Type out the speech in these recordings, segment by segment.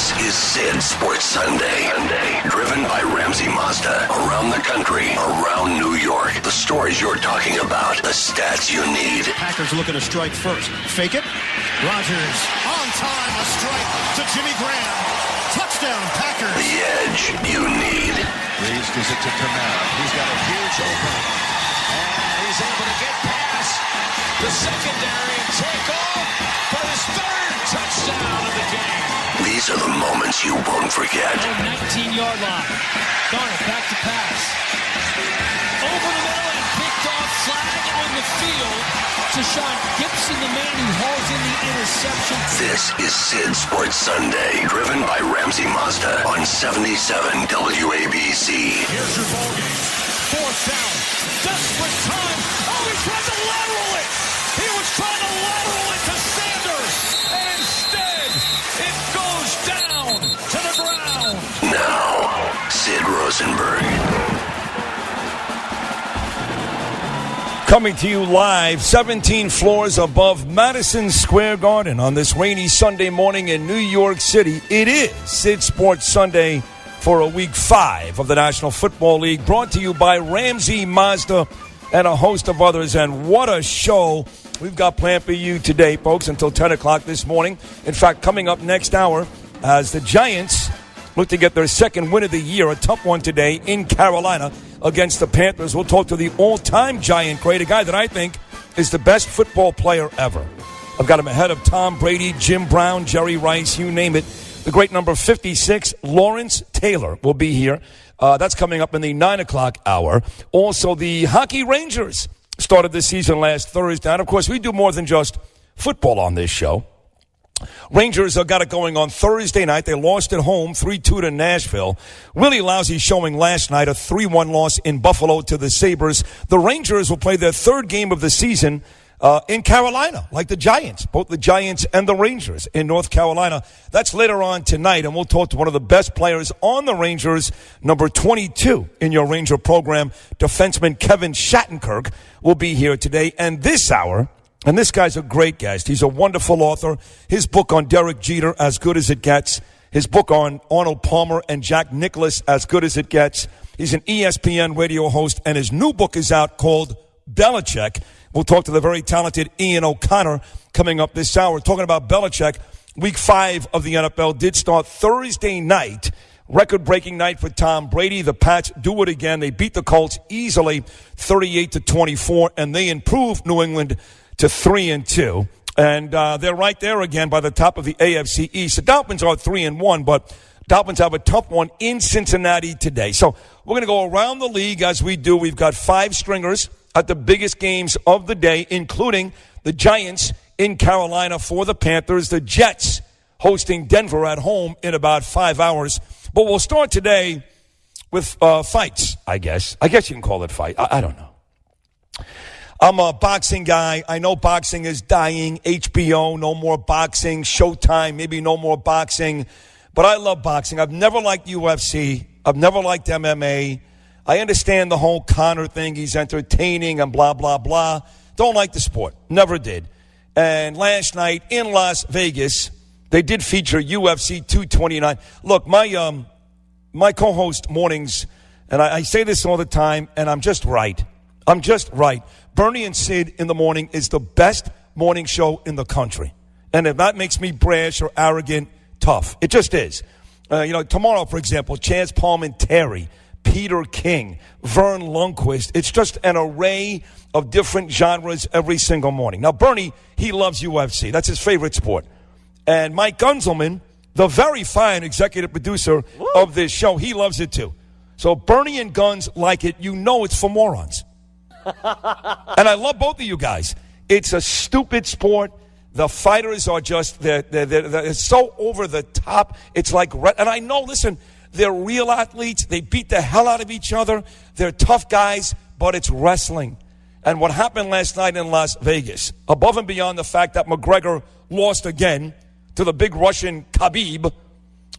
This is Sid Sports Sunday. Driven by Ramsey Mazda. Around the country, around New York. The stories you're talking about. The stats you need. Packers looking to strike first. Fake it. Rodgers on time. A strike to Jimmy Graham. Touchdown, Packers. The edge you need. Reeves gives it to Kamara. He's got a huge opening. And he's able to get past the secondary and take off for his third touchdown of the game. These are the moments you won't forget. 19-yard line. Garner back to pass. Over the middle and picked off. Flag on the field. To Sean Gibson, the man who hauls in the interception. This is Sid Sports Sunday, driven by Ramsey Mazda on 77 WABC. Here's your ball game. Fourth down. Desperate time. Oh, he tried to lateral it. He was trying to lateral it to Sanders. And instead, it goes down to the ground. Now, Sid Rosenberg. Coming to you live, 17 floors above Madison Square Garden on this rainy Sunday morning in New York City. It is Sid Sports Sunday for a week 5 of the National Football League, brought to you by Ramsey Mazda and a host of others. And what a show we've got planned for you today, folks, until 10 o'clock this morning. In fact, coming up next hour, as the Giants look to get their second win of the year, a tough one today in Carolina against the Panthers. We'll talk to the all-time Giant great, a guy that I think is the best football player ever. I've got him ahead of Tom Brady, Jim Brown, Jerry Rice, you name it. The great number 56, Lawrence Taylor, will be here. That's coming up in the 9 o'clock hour. Also, the Hockey Rangers started this season last Thursday. And, of course, we do more than just football on this show. Rangers got it going on Thursday night. They lost at home 3-2 to Nashville. Really lousy showing last night, a 3-1 loss in Buffalo to the Sabres. The Rangers will play their third game of the season in Carolina, like the Giants, both the Giants and the Rangers in North Carolina. That's later on tonight, and we'll talk to one of the best players on the Rangers, number 22 in your Ranger program, defenseman Kevin Shattenkirk, will be here today. And this hour, and this guy's a great guest. He's a wonderful author. His book on Derek Jeter, As Good as It Gets. His book on Arnold Palmer and Jack Nicklaus, As Good as It Gets. He's an ESPN radio host, and his new book is out called Belichick. We'll talk to the very talented Ian O'Connor coming up this hour. Talking about Belichick, week 5 of the NFL did start Thursday night. Record-breaking night for Tom Brady. The Pats do it again. They beat the Colts easily, 38-24, and they improved New England to 3-2, and they're right there again by the top of the AFC East. The Dolphins are 3-1, but Dolphins have a tough one in Cincinnati today. So we're going to go around the league as we do. We've got 5 stringers at the biggest games of the day, including the Giants in Carolina for the Panthers, the Jets hosting Denver at home in about 5 hours. But we'll start today with fights, I guess. I guess you can call it fight. I don't know. I'm a boxing guy. I know boxing is dying. HBO, no more boxing. Showtime, maybe no more boxing. But I love boxing. I've never liked UFC. I've never liked MMA. I understand the whole Conor thing. He's entertaining and blah, blah, blah. Don't like the sport. Never did. And last night in Las Vegas, they did feature UFC 229. Look, my co-host mornings, and I say this all the time, and I'm just right. I'm just right. Bernie and Sid in the morning is the best morning show in the country. And if that makes me brash or arrogant, tough. It just is. Tomorrow, for example, Chaz Palminteri, Peter King, Vern Lundquist. It's just an array of different genres every single morning. Now, Bernie, he loves UFC. That's his favorite sport. And Mike Gunzelman, the very fine executive producer of this show, he loves it too. So Bernie and Guns like it. You know it's for morons. And I love both of you guys. It's a stupid sport. The fighters are just, they're so over the top. It's like, and I know, listen, they're real athletes. They beat the hell out of each other. They're tough guys, but it's wrestling. And what happened last night in Las Vegas, above and beyond the fact that McGregor lost again to the big Russian Khabib,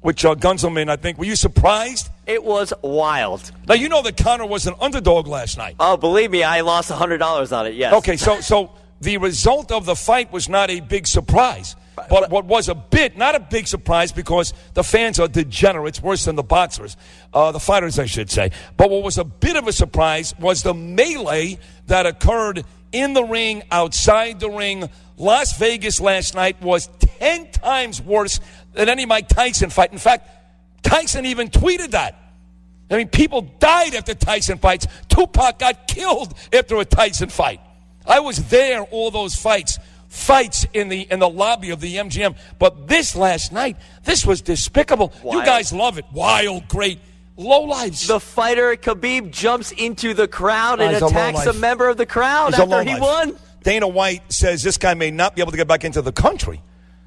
which Gunzelman, I think, were you surprised? It was wild. Now, you know that Conor was an underdog last night. Oh, believe me, I lost $100 on it, yes. Okay, so the result of the fight was not a big surprise. But what was not a big surprise because the fans are degenerates, worse than the boxers, the fighters, I should say. But what was a bit of a surprise was the melee that occurred in the ring, outside the ring. Las Vegas last night was 10 times worse than any Mike Tyson fight. In fact, Tyson even tweeted that. I mean, people died after Tyson fights. Tupac got killed after a Tyson fight. I was there, all those fights in the lobby of the MGM. But this last night, this was despicable. Wild. You guys love it. Wild, great. Lowlifes. The fighter, Khabib, jumps into the crowd and attacks a member of the crowd after he won. Dana White says this guy may not be able to get back into the country.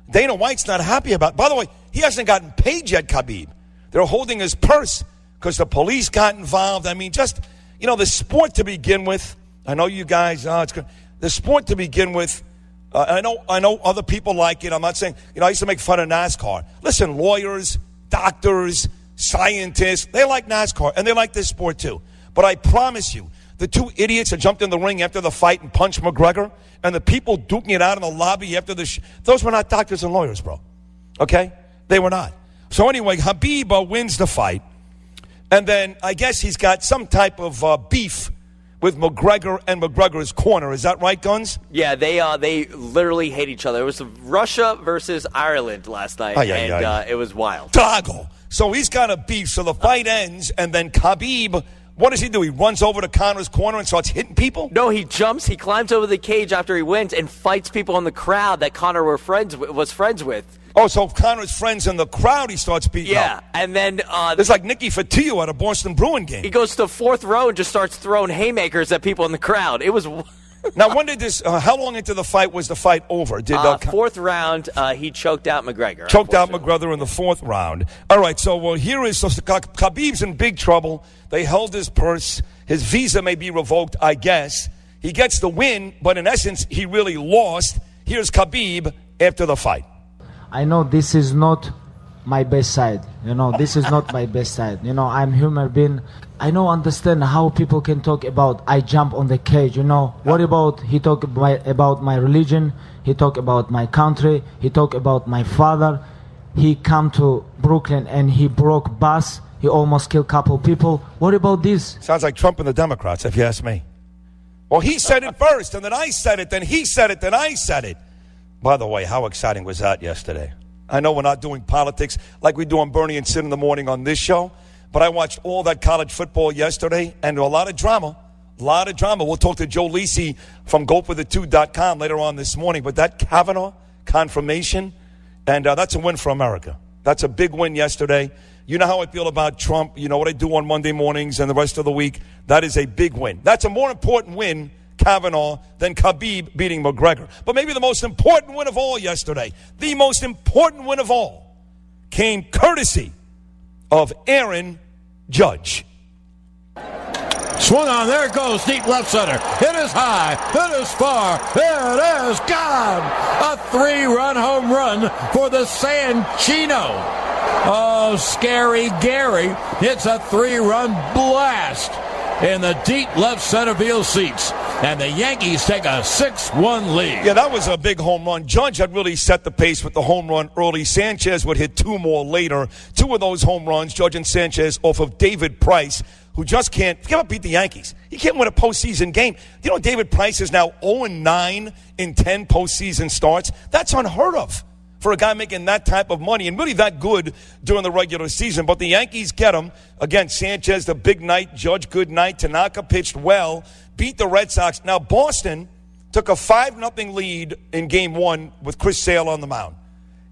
Dana White's not happy about it. By the way, he hasn't gotten paid yet, Khabib. They're holding his purse because the police got involved. I mean, just, the sport to begin with. I know you guys, it's good. The sport to begin with, I know other people like it. I'm not saying, I used to make fun of NASCAR. Listen, lawyers, doctors, scientists, they like NASCAR, and they like this sport too. But I promise you, the two idiots that jumped in the ring after the fight and punched McGregor, and the people duking it out in the lobby after those were not doctors and lawyers, bro. Okay? They were not. So anyway, Khabib wins the fight, and then I guess he's got some type of beef with McGregor and McGregor's corner. Is that right, Guns? Yeah, they literally hate each other. It was Russia versus Ireland last night, it was wild. Doggo. So he's got a beef. So the fight ends, and then Khabib, what does he do? He runs over to Conor's corner and starts hitting people? No, he climbs over the cage after he wins and fights people in the crowd that Conor was friends with. Oh, so if Conor's friends in the crowd, he starts beating up. Yeah, and then... it's like Nicky Fotiu at a Boston Bruin game. He goes to the fourth row and just starts throwing haymakers at people in the crowd. It was... Now, when did this... how long into the fight was the fight over? Fourth round, he choked out McGregor. Choked out McGregor in the fourth round. All right, so here is... So Khabib's in big trouble. They held his purse. His visa may be revoked, I guess. He gets the win, but in essence, he really lost. Here's Khabib after the fight. I know this is not my best side. This is not my best side. I'm human being. I don't understand how people can talk about I jump on the cage. What about he talk about my religion? He talk about my country. He talk about my father. He come to Brooklyn and he broke bus. He almost killed a couple people. What about this? Sounds like Trump and the Democrats, if you ask me. Well, he said it first, and then I said it, then he said it, then I said it. By the way, how exciting was that yesterday? I know we're not doing politics like we do on Bernie and Sid in the morning on this show, but I watched all that college football yesterday, and a lot of drama. A lot of drama. We'll talk to Joe Lisi from GoForThe2.com later on this morning, but that Kavanaugh confirmation, and that's a win for America. That's a big win yesterday. You know how I feel about Trump. You know what I do on Monday mornings and the rest of the week. That is a big win. That's a more important win, Kavanaugh, than Khabib beating McGregor. But maybe the most important win of all yesterday, the most important win of all, came courtesy of Aaron Judge. Swung on, there it goes, deep left center. It is high, it is far, it is gone. A 3-run home run for the Sanchino. Oh, Scary Gary hits a 3-run blast in the deep left center field seats. And the Yankees take a 6-1 lead. Yeah, that was a big home run. Judge had really set the pace with the home run early. Sanchez would hit 2 more later. 2 of those home runs, Judge and Sanchez, off of David Price, who just can't beat the Yankees. He can't win a postseason game. You know, David Price is now 0-9 in 10 postseason starts. That's unheard of for a guy making that type of money and really that good during the regular season. But the Yankees get him. Again, Sanchez, the big night. Judge, good night. Tanaka pitched well. Beat the Red Sox. Now, Boston took a 5-0 lead in Game 1 with Chris Sale on the mound.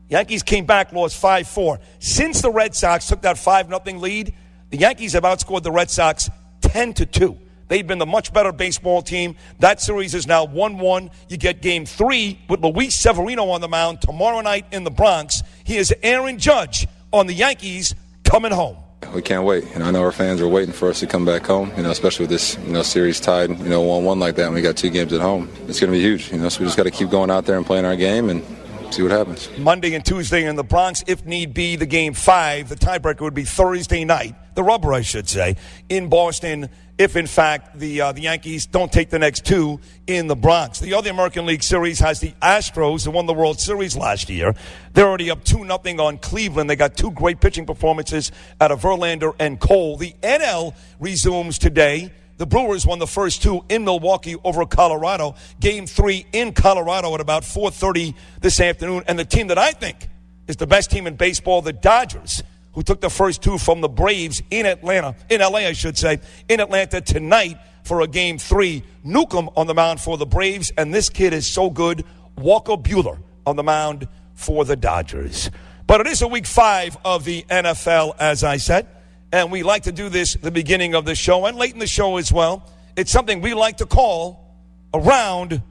Yankees came back, lost 5-4. Since the Red Sox took that 5-0 lead, the Yankees have outscored the Red Sox 10-2. They've been the much better baseball team. That series is now 1-1. You get Game 3 with Luis Severino on the mound tomorrow night in the Bronx. Here's Aaron Judge on the Yankees coming home. We can't wait. I know our fans are waiting for us to come back home, especially with this, series tied, 1-1 like that, and we got 2 games at home. It's going to be huge, so we just got to keep going out there and playing our game and see what happens. Monday and Tuesday in the Bronx, if need be, the Game 5. The tiebreaker would be Thursday night. the rubber, I should say, in Boston if, in fact, the Yankees don't take the next two in the Bronx. The other American League Series has the Astros, who won the World Series last year. They're already up 2-0 on Cleveland. They got two great pitching performances out of Verlander and Cole. The NL resumes today. The Brewers won the first two in Milwaukee over Colorado. Game 3 in Colorado at about 4:30 this afternoon. And the team that I think is the best team in baseball, the Dodgers, who took the first two from the Braves in Atlanta, in LA, I should say, in Atlanta tonight for a Game 3. Newcomb on the mound for the Braves, and this kid is so good. Walker Buehler on the mound for the Dodgers. But it is a week 5 of the NFL, as I said. And we like to do this at the beginning of the show and late in the show as well. It's something we like to call Around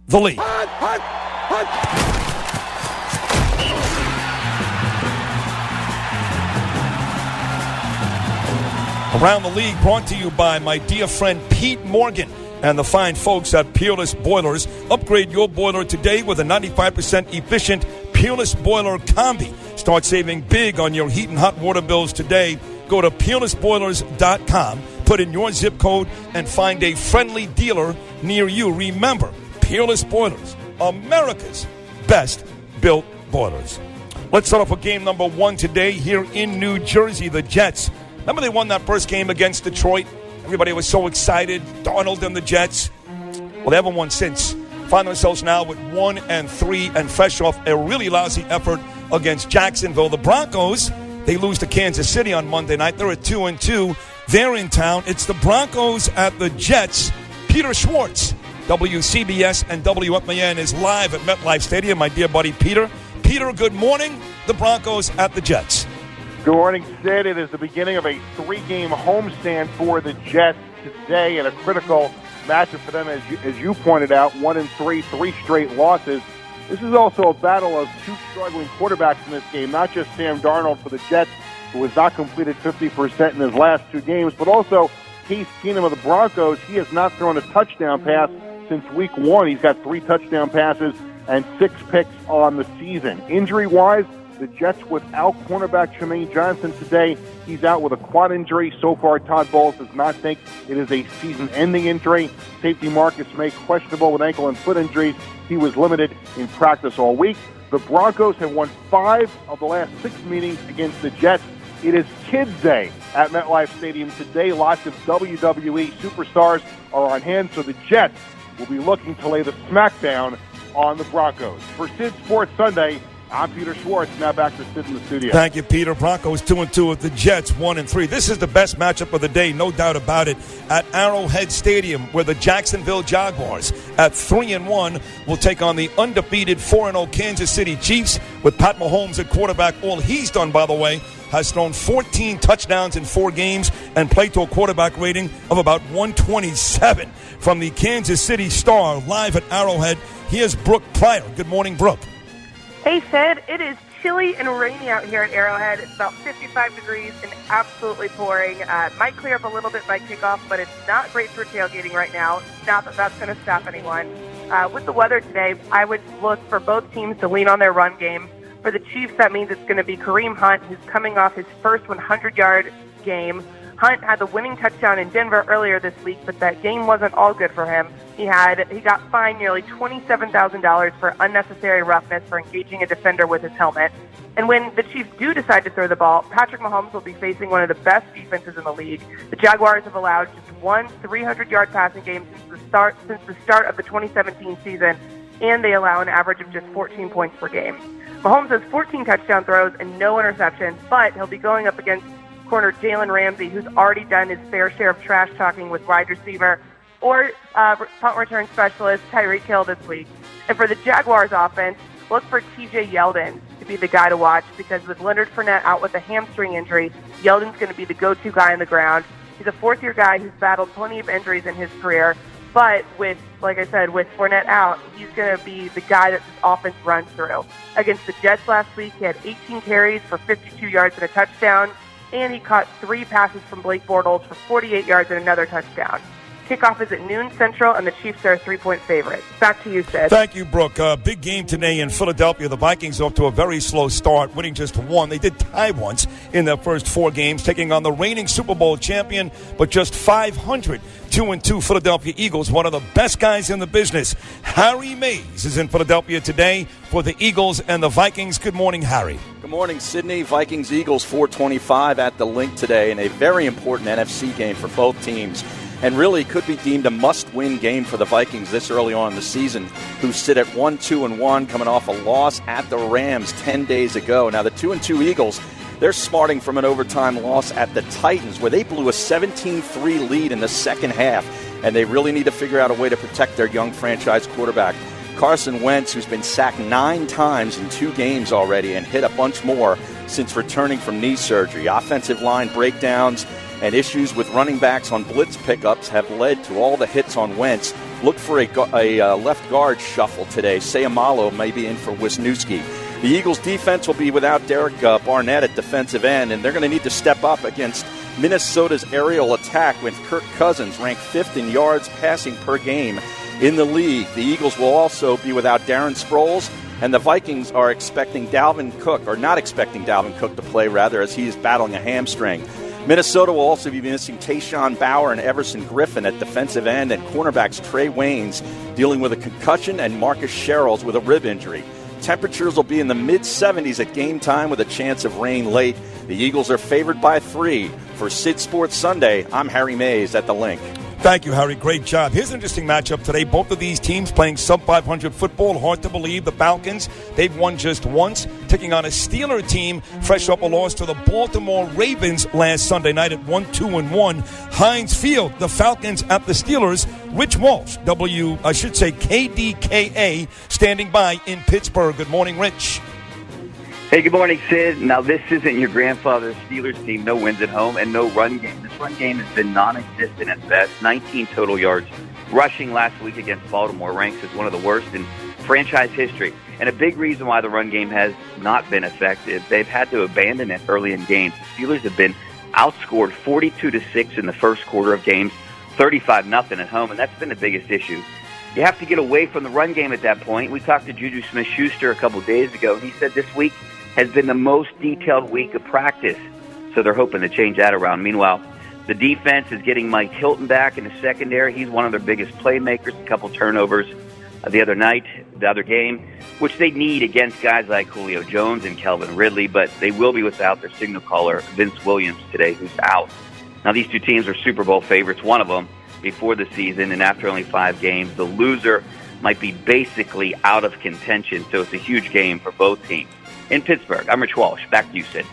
the League. Around the League brought to you by my dear friend Pete Morgan and the fine folks at Peerless Boilers. Upgrade your boiler today with a 95% efficient Peerless Boiler Combi. Start saving big on your heat and hot water bills today. Go to peerlessboilers.com, put in your zip code, and find a friendly dealer near you. Remember, Peerless Boilers, America's best built boilers. Let's start off with game number 1 today here in New Jersey. The Jets. Remember they won that first game against Detroit? Everybody was so excited. Darnold and the Jets. Well, they haven't won since. Find themselves now with 1-3 and fresh off a really lousy effort against Jacksonville. The Broncos, they lose to Kansas City on Monday night. They're at 2-2. They're in town. It's the Broncos at the Jets. Peter Schwartz, WCBS and WFAN is live at MetLife Stadium. My dear buddy Peter. Peter, good morning. The Broncos at the Jets. Good morning, Sid. It is the beginning of a 3-game homestand for the Jets today and a critical matchup for them, as you pointed out, 1-3, 3 straight losses. This is also a battle of two struggling quarterbacks in this game, not just Sam Darnold for the Jets, who has not completed 50% in his last 2 games, but also Case Keenum of the Broncos. He has not thrown a touchdown pass since week 1. He's got 3 touchdown passes and 6 picks on the season. Injury-wise, the Jets without cornerback Tremaine Johnson today. He's out with a quad injury. So far, Todd Bowles does not think it is a season-ending injury. Safety Marcus May questionable with ankle and foot injuries. He was limited in practice all week. The Broncos have won 5 of the last 6 meetings against the Jets. It is Kids Day at MetLife Stadium today. Lots of WWE superstars are on hand, so the Jets will be looking to lay the smackdown on the Broncos. For Sid Sports Sunday, I'm Peter Schwartz. Now back to Sid in the studio. Thank you, Peter. Broncos 2-2 with the Jets 1-3. This is the best matchup of the day, no doubt about it, at Arrowhead Stadium, where the Jacksonville Jaguars at 3-1 will take on the undefeated 4-0 Kansas City Chiefs with Pat Mahomes at quarterback. All he's done, by the way, has thrown 14 touchdowns in 4 games and played to a quarterback rating of about 127. From the Kansas City Star, live at Arrowhead, here's Brooke Pryor. Good morning, Brooke. Hey, Sid. It is chilly and rainy out here at Arrowhead. It's about 55 degrees and absolutely pouring. Might clear up a little bit by kickoff, but it's not great for tailgating right now. Not that that's going to stop anyone. With the weather today, I would look for both teams to lean on their run game. For the Chiefs, that means it's going to be Kareem Hunt, who's coming off his first 100-yard game. Hunt had the winning touchdown in Denver earlier this week, but that game wasn't all good for him. He got fined nearly $27,000 for unnecessary roughness for engaging a defender with his helmet. And when the Chiefs do decide to throw the ball, Patrick Mahomes will be facing one of the best defenses in the league. The Jaguars have allowed just one 300-yard passing game since the start of the 2017 season, and they allow an average of just 14 points per game. Mahomes has 14 touchdown throws and no interceptions, but he'll be going up against corner Jalen Ramsey, who's already done his fair share of trash talking with wide receiver or punt return specialist Tyreek Hill this week. And for the Jaguars offense, look for TJ Yeldon to be the guy to watch, because with Leonard Fournette out with a hamstring injury, Yeldon's going to be the go-to guy on the ground. He's a fourth-year guy who's battled plenty of injuries in his career, but with, like I said, with Fournette out, he's going to be the guy that this offense runs through. Against the Jets last week, he had 18 carries for 52 yards and a touchdown, and he caught 3 passes from Blake Bortles for 48 yards and another touchdown. Kickoff is at noon Central, and the Chiefs are a 3-point favorite. Back to you, Sid. Thank you, Brooke. Big game today in Philadelphia. The Vikings off to a very slow start, winning just one. They did tie once in their first 4 games, taking on the reigning Super Bowl champion, but just 500. 2-2 Philadelphia Eagles, one of the best guys in the business. Harry Mays is in Philadelphia today for the Eagles and the Vikings. Good morning, Harry. Good morning, Sydney. Vikings-Eagles 425 at the Link today in a very important NFC game for both teams, and really could be deemed a must-win game for the Vikings this early on in the season, who sit at 1-2-1, coming off a loss at the Rams 10 days ago. Now, the 2-2 Eagles, they're smarting from an overtime loss at the Titans, where they blew a 17-3 lead in the second half, and they really need to figure out a way to protect their young franchise quarterback. Carson Wentz, who's been sacked 9 times in 2 games already and hit a bunch more since returning from knee surgery. Offensive line breakdowns and issues with running backs on blitz pickups have led to all the hits on Wentz. Look for a left guard shuffle today. Sayamalo may be in for Wisniewski. The Eagles' defense will be without Derek Barnett at defensive end, and they're going to need to step up against Minnesota's aerial attack with Kirk Cousins ranked 5th in yards passing per game in the league. The Eagles will also be without Darren Sproles, and the Vikings are not expecting Dalvin Cook to play, rather, as he is battling a hamstring. Minnesota will also be missing Tayshaun Bauer and Everson Griffin at defensive end, and cornerbacks Trey Waynes dealing with a concussion and Marcus Sherrills with a rib injury. Temperatures will be in the mid-70s at game time with a chance of rain late. The Eagles are favored by 3. For Sid Sports Sunday, I'm Harry Mays at the Link. Thank you, Harry. Great job. Here's an interesting matchup today. Both of these teams playing sub-500 football. Hard to believe. The Falcons, they've won just once, taking on a Steeler team fresh up a loss to the Baltimore Ravens last Sunday night at 1-2-1. Heinz Field, the Falcons at the Steelers. Rich Walsh, KDKA, standing by in Pittsburgh. Good morning, Rich. Hey, good morning, Sid. Now, this isn't your grandfather's Steelers team. No wins at home and no run game. This run game has been non-existent at best. 19 total yards rushing last week against Baltimore, ranks as one of the worst in franchise history. And a big reason why the run game has not been effective, they've had to abandon it early in games. The Steelers have been outscored 42-6 in the first quarter of games, 35-0 at home, and that's been the biggest issue. You have to get away from the run game at that point. We talked to Juju Smith-Schuster a couple days ago, and he said this week has been the most detailed week of practice, so they're hoping to change that around. Meanwhile, the defense is getting Mike Hilton back in the secondary. He's one of their biggest playmakers, a couple turnovers the other game, which they need against guys like Julio Jones and Calvin Ridley, but they will be without their signal caller, Vince Williams, today, who's out. Now, these 2 teams are Super Bowl favorites, one of them before the season, and after only 5 games, the loser might be basically out of contention, so it's a huge game for both teams. In Pittsburgh, I'm Rich Walsh. Back to you, Sid.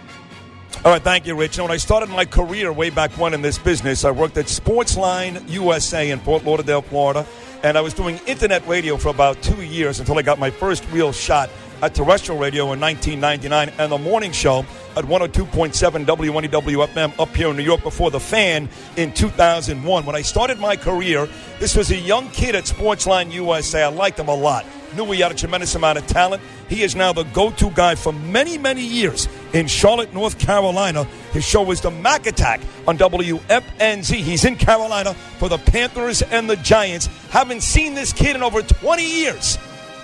All right, thank you, Rich. When I started my career way back when in this business, I worked at Sportsline USA in Fort Lauderdale, Florida, and I was doing internet radio for about 2 years until I got my first real shot at terrestrial radio in 1999 and the morning show at 102.7 WNEW FM up here in New York before The Fan in 2001. When I started my career, this was a young kid at Sportsline USA. I liked him a lot. Knew he had a tremendous amount of talent. He is now the go-to guy for many, many years in Charlotte, North Carolina. His show was the Mac Attack on WFNZ. He's in Carolina for the Panthers and the Giants. Haven't seen this kid in over 20 years.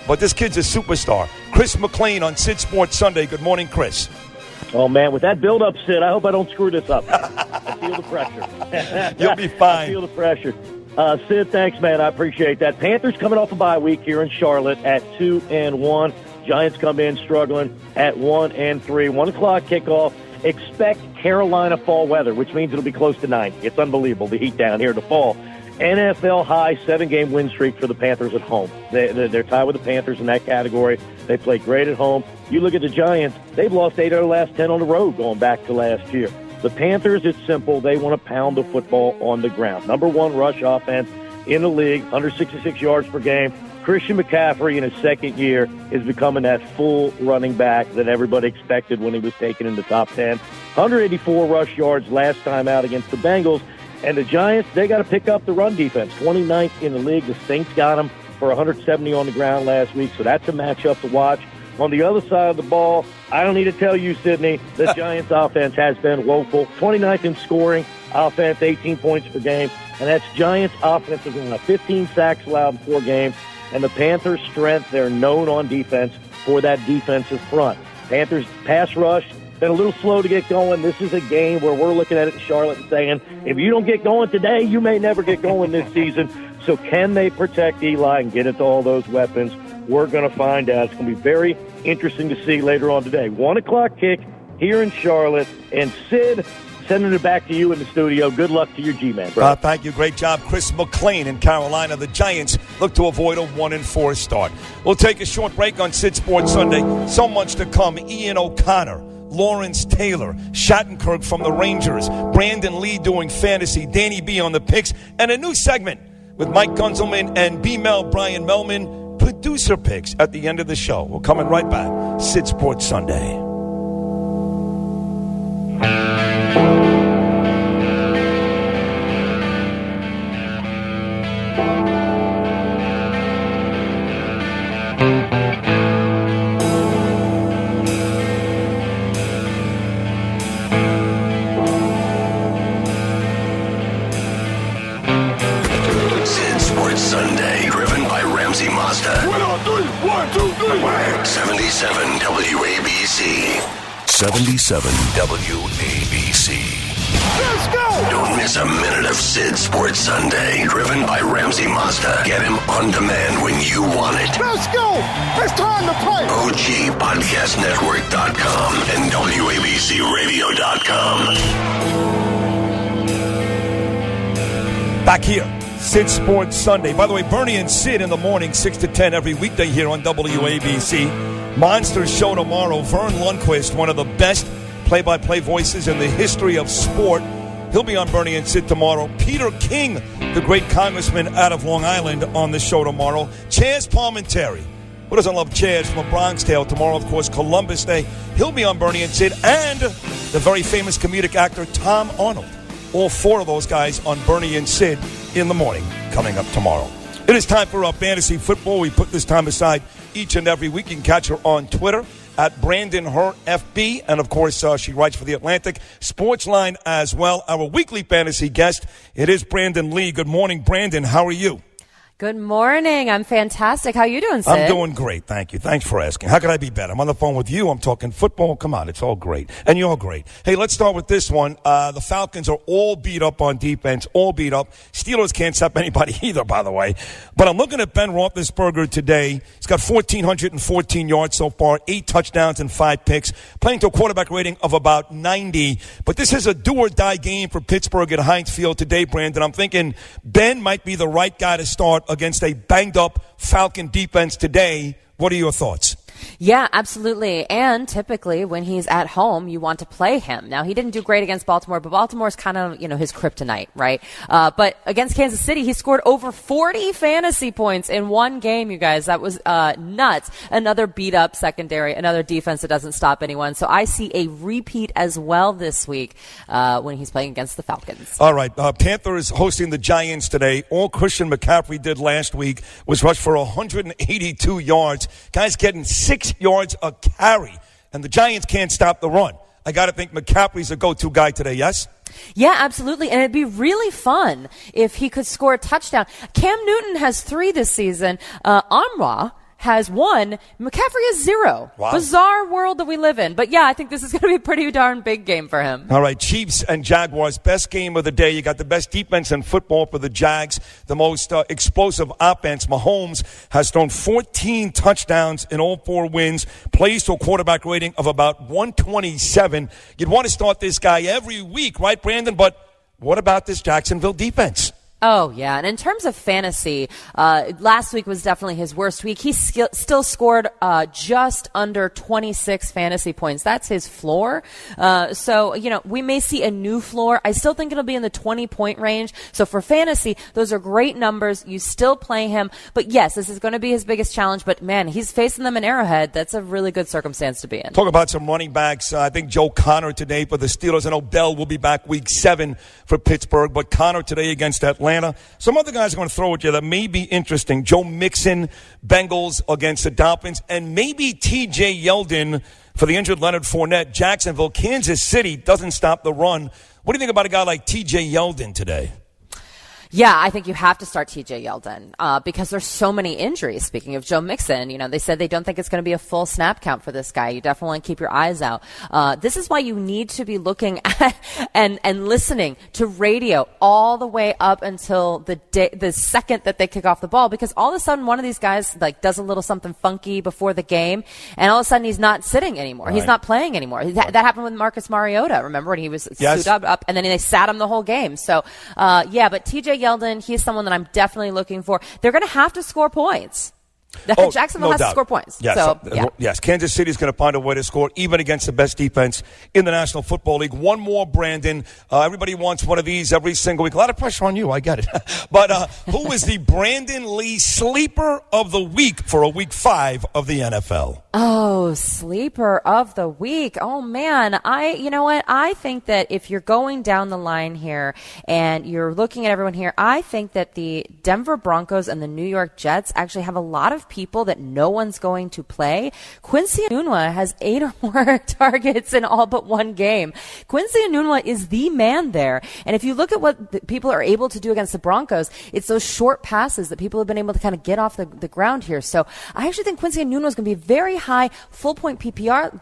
But this kid's a superstar. Chris McLean on Sid Sports Sunday. Good morning, Chris. Oh, man, with that build-up, Sid, I hope I don't screw this up. I feel the pressure. You'll be fine. I feel the pressure. Sid, thanks, man. I appreciate that. Panthers coming off a bye week here in Charlotte at 2-1. Giants come in struggling at 1-3. 1 o'clock kickoff. Expect Carolina fall weather, which means it'll be close to 90. It's unbelievable, the heat down here in the fall. NFL high 7-game win streak for the Panthers at home. They're tied with the Panthers in that category. They play great at home. You look at the Giants, they've lost 8 out of the last 10 on the road going back to last year. The Panthers, it's simple. They want to pound the football on the ground. Number 1 rush offense in the league, 166 yards per game. Christian McCaffrey in his second year is becoming that full running back that everybody expected when he was taken in the top 10. 184 rush yards last time out against the Bengals. And the Giants, they got to pick up the run defense. 29th in the league. The Saints got them for 170 on the ground last week, so that's a matchup to watch. On the other side of the ball, I don't need to tell you, Sydney, the Giants' offense has been woeful. 29th in scoring, offense, 18 points per game. And that's Giants' offensive line, 15 sacks allowed in 4 games. And the Panthers' strength, they're known on defense for that defensive front. Panthers' pass rush, been a little slow to get going. This is a game where we're looking at it in Charlotte and saying, if you don't get going today, you may never get going this season. So can they protect Eli and get into all those weapons? We're going to find out. It's going to be very interesting to see later on today. 1 o'clock kick here in Charlotte. And Sid, sending it back to you in the studio. Good luck to your G-Man, bro. Thank you. Great job. Chris McClain in Carolina. The Giants look to avoid a 1-4 start. We'll take a short break on Sid Sports Sunday. So much to come. Ian O'Connor, Lawrence Taylor, Shattenkirk from the Rangers, Brandon Lee doing fantasy, Danny B on the picks, and a new segment with Mike Gunzelman and B-Mel Brian Melman, producer picks at the end of the show. We're coming right back. Sid Sports Sunday. Sunday, driven by Ramsey Mazda. 77 WABC. 77 WABC. Let's go! Don't miss a minute of Sid Sports Sunday, driven by Ramsey Mazda. Get him on demand when you want it. Let's go! It's time to play! OGPodcastNetwork.com and WABCRadio.com. Back here. Sid Sports Sunday. By the way, Bernie and Sid in the morning, 6 to 10 every weekday here on WABC. Monsters show tomorrow. Vern Lundquist, one of the best play-by-play voices in the history of sport. He'll be on Bernie and Sid tomorrow. Peter King, the great congressman out of Long Island, on the show tomorrow. Chaz Palminteri. Who doesn't love Chaz from A Bronx Tale? Tomorrow, of course, Columbus Day. He'll be on Bernie and Sid. And the very famous comedic actor Tom Arnold. All 4 of those guys on Bernie and Sid in the morning, coming up tomorrow. It is time for our fantasy football. We put this time aside each and every week. You can catch her on Twitter at Brandon Her FB. And, of course, she writes for The Atlantic Sportsline as well. Our weekly fantasy guest, it is Brandon Lee. Good morning, Brandon. How are you? Good morning. I'm fantastic. How are you doing, Sid? I'm doing great. Thank you. Thanks for asking. How could I be better? I'm on the phone with you. I'm talking football. Come on. It's all great. And you're great. Hey, let's start with this one. The Falcons are all beat up on defense, all beat up. Steelers can't stop anybody either, by the way. But I'm looking at Ben Roethlisberger today. He's got 1,414 yards so far, 8 touchdowns and 5 picks, playing to a quarterback rating of about 90. But this is a do-or-die game for Pittsburgh at Heinz Field today, Brandon. I'm thinking Ben might be the right guy to start against a banged-up Falcon defense today. What are your thoughts? Yeah, absolutely. And typically when he's at home, you want to play him. Now, he didn't do great against Baltimore, but Baltimore's kind of, his kryptonite, right? But against Kansas City, he scored over 40 fantasy points in one game, you guys. That was nuts. Another beat-up secondary, another defense that doesn't stop anyone. So I see a repeat as well this week when he's playing against the Falcons. All right. Panthers hosting the Giants today. All Christian McCaffrey did last week was rush for 182 yards. Guys getting 6 yards a carry, and the Giants can't stop the run. I got to think McCaffrey's a go-to guy today, yes? Yeah, absolutely. And it'd be really fun if he could score a touchdown. Cam Newton has 3 this season. Amon-Ra has 1. McCaffrey has 0. Wow. Bizarre world that we live in. But, yeah, I think this is going to be a pretty darn big game for him. All right, Chiefs and Jaguars, best game of the day. You got the best defense in football for the Jags, the most explosive offense. Mahomes has thrown 14 touchdowns in all 4 wins, plays to a quarterback rating of about 127. You'd want to start this guy every week, right, Brandon? But what about this Jacksonville defense? Oh, yeah. And in terms of fantasy, last week was definitely his worst week. He still scored just under 26 fantasy points. That's his floor. So, we may see a new floor. I still think it'll be in the 20-point range. So for fantasy, those are great numbers. You still play him. But, yes, this is going to be his biggest challenge. But, man, he's facing them in Arrowhead. That's a really good circumstance to be in. Talk about some running backs. I think Joe Connor today for the Steelers. I know Bell will be back week 7 for Pittsburgh. But Connor today against Atlanta. Atlanta. Some other guys are going to throw at you that may be interesting. Joe Mixon, Bengals against the Dolphins, and maybe T.J. Yeldon for the injured Leonard Fournette. Jacksonville, Kansas City doesn't stop the run. What do you think about a guy like T.J. Yeldon today? Yeah, I think you have to start T.J. Yeldon because there's so many injuries. Speaking of Joe Mixon, they said they don't think it's going to be a full snap count for this guy. You definitely want to keep your eyes out. This is why you need to be looking at and listening to radio all the way up until the second that they kick off the ball, because all of a sudden one of these guys does a little something funky before the game, and all of a sudden he's not sitting anymore. Right. He's not playing anymore. That happened with Marcus Mariota. Remember when he was suited up, and then they sat him the whole game. So, but T.J. Yeldon, he's someone that I'm definitely looking for. They're going to have to score points. Jacksonville has to score points. Yes, yes. Kansas City is going to find a way to score, even against the best defense in the National Football League. One more, Brandon. Everybody wants one of these every single week. A lot of pressure on you, I get it. But who is the Brandon Lee Sleeper of the Week for a Week 5 of the NFL? Oh, Sleeper of the Week. Oh, man. You know what? I think that if you're going down the line here and you're looking at everyone here, I think that the Denver Broncos and the New York Jets actually have a lot of people that no one's going to play. Quincy Enunwa has 8 or more targets in all but one game. Quincy Enunwa is the man there. And if you look at what people are able to do against the Broncos, it's those short passes that people have been able to kind of get off the ground here. So I actually think Quincy Enunwa is going to be very high full-point PPR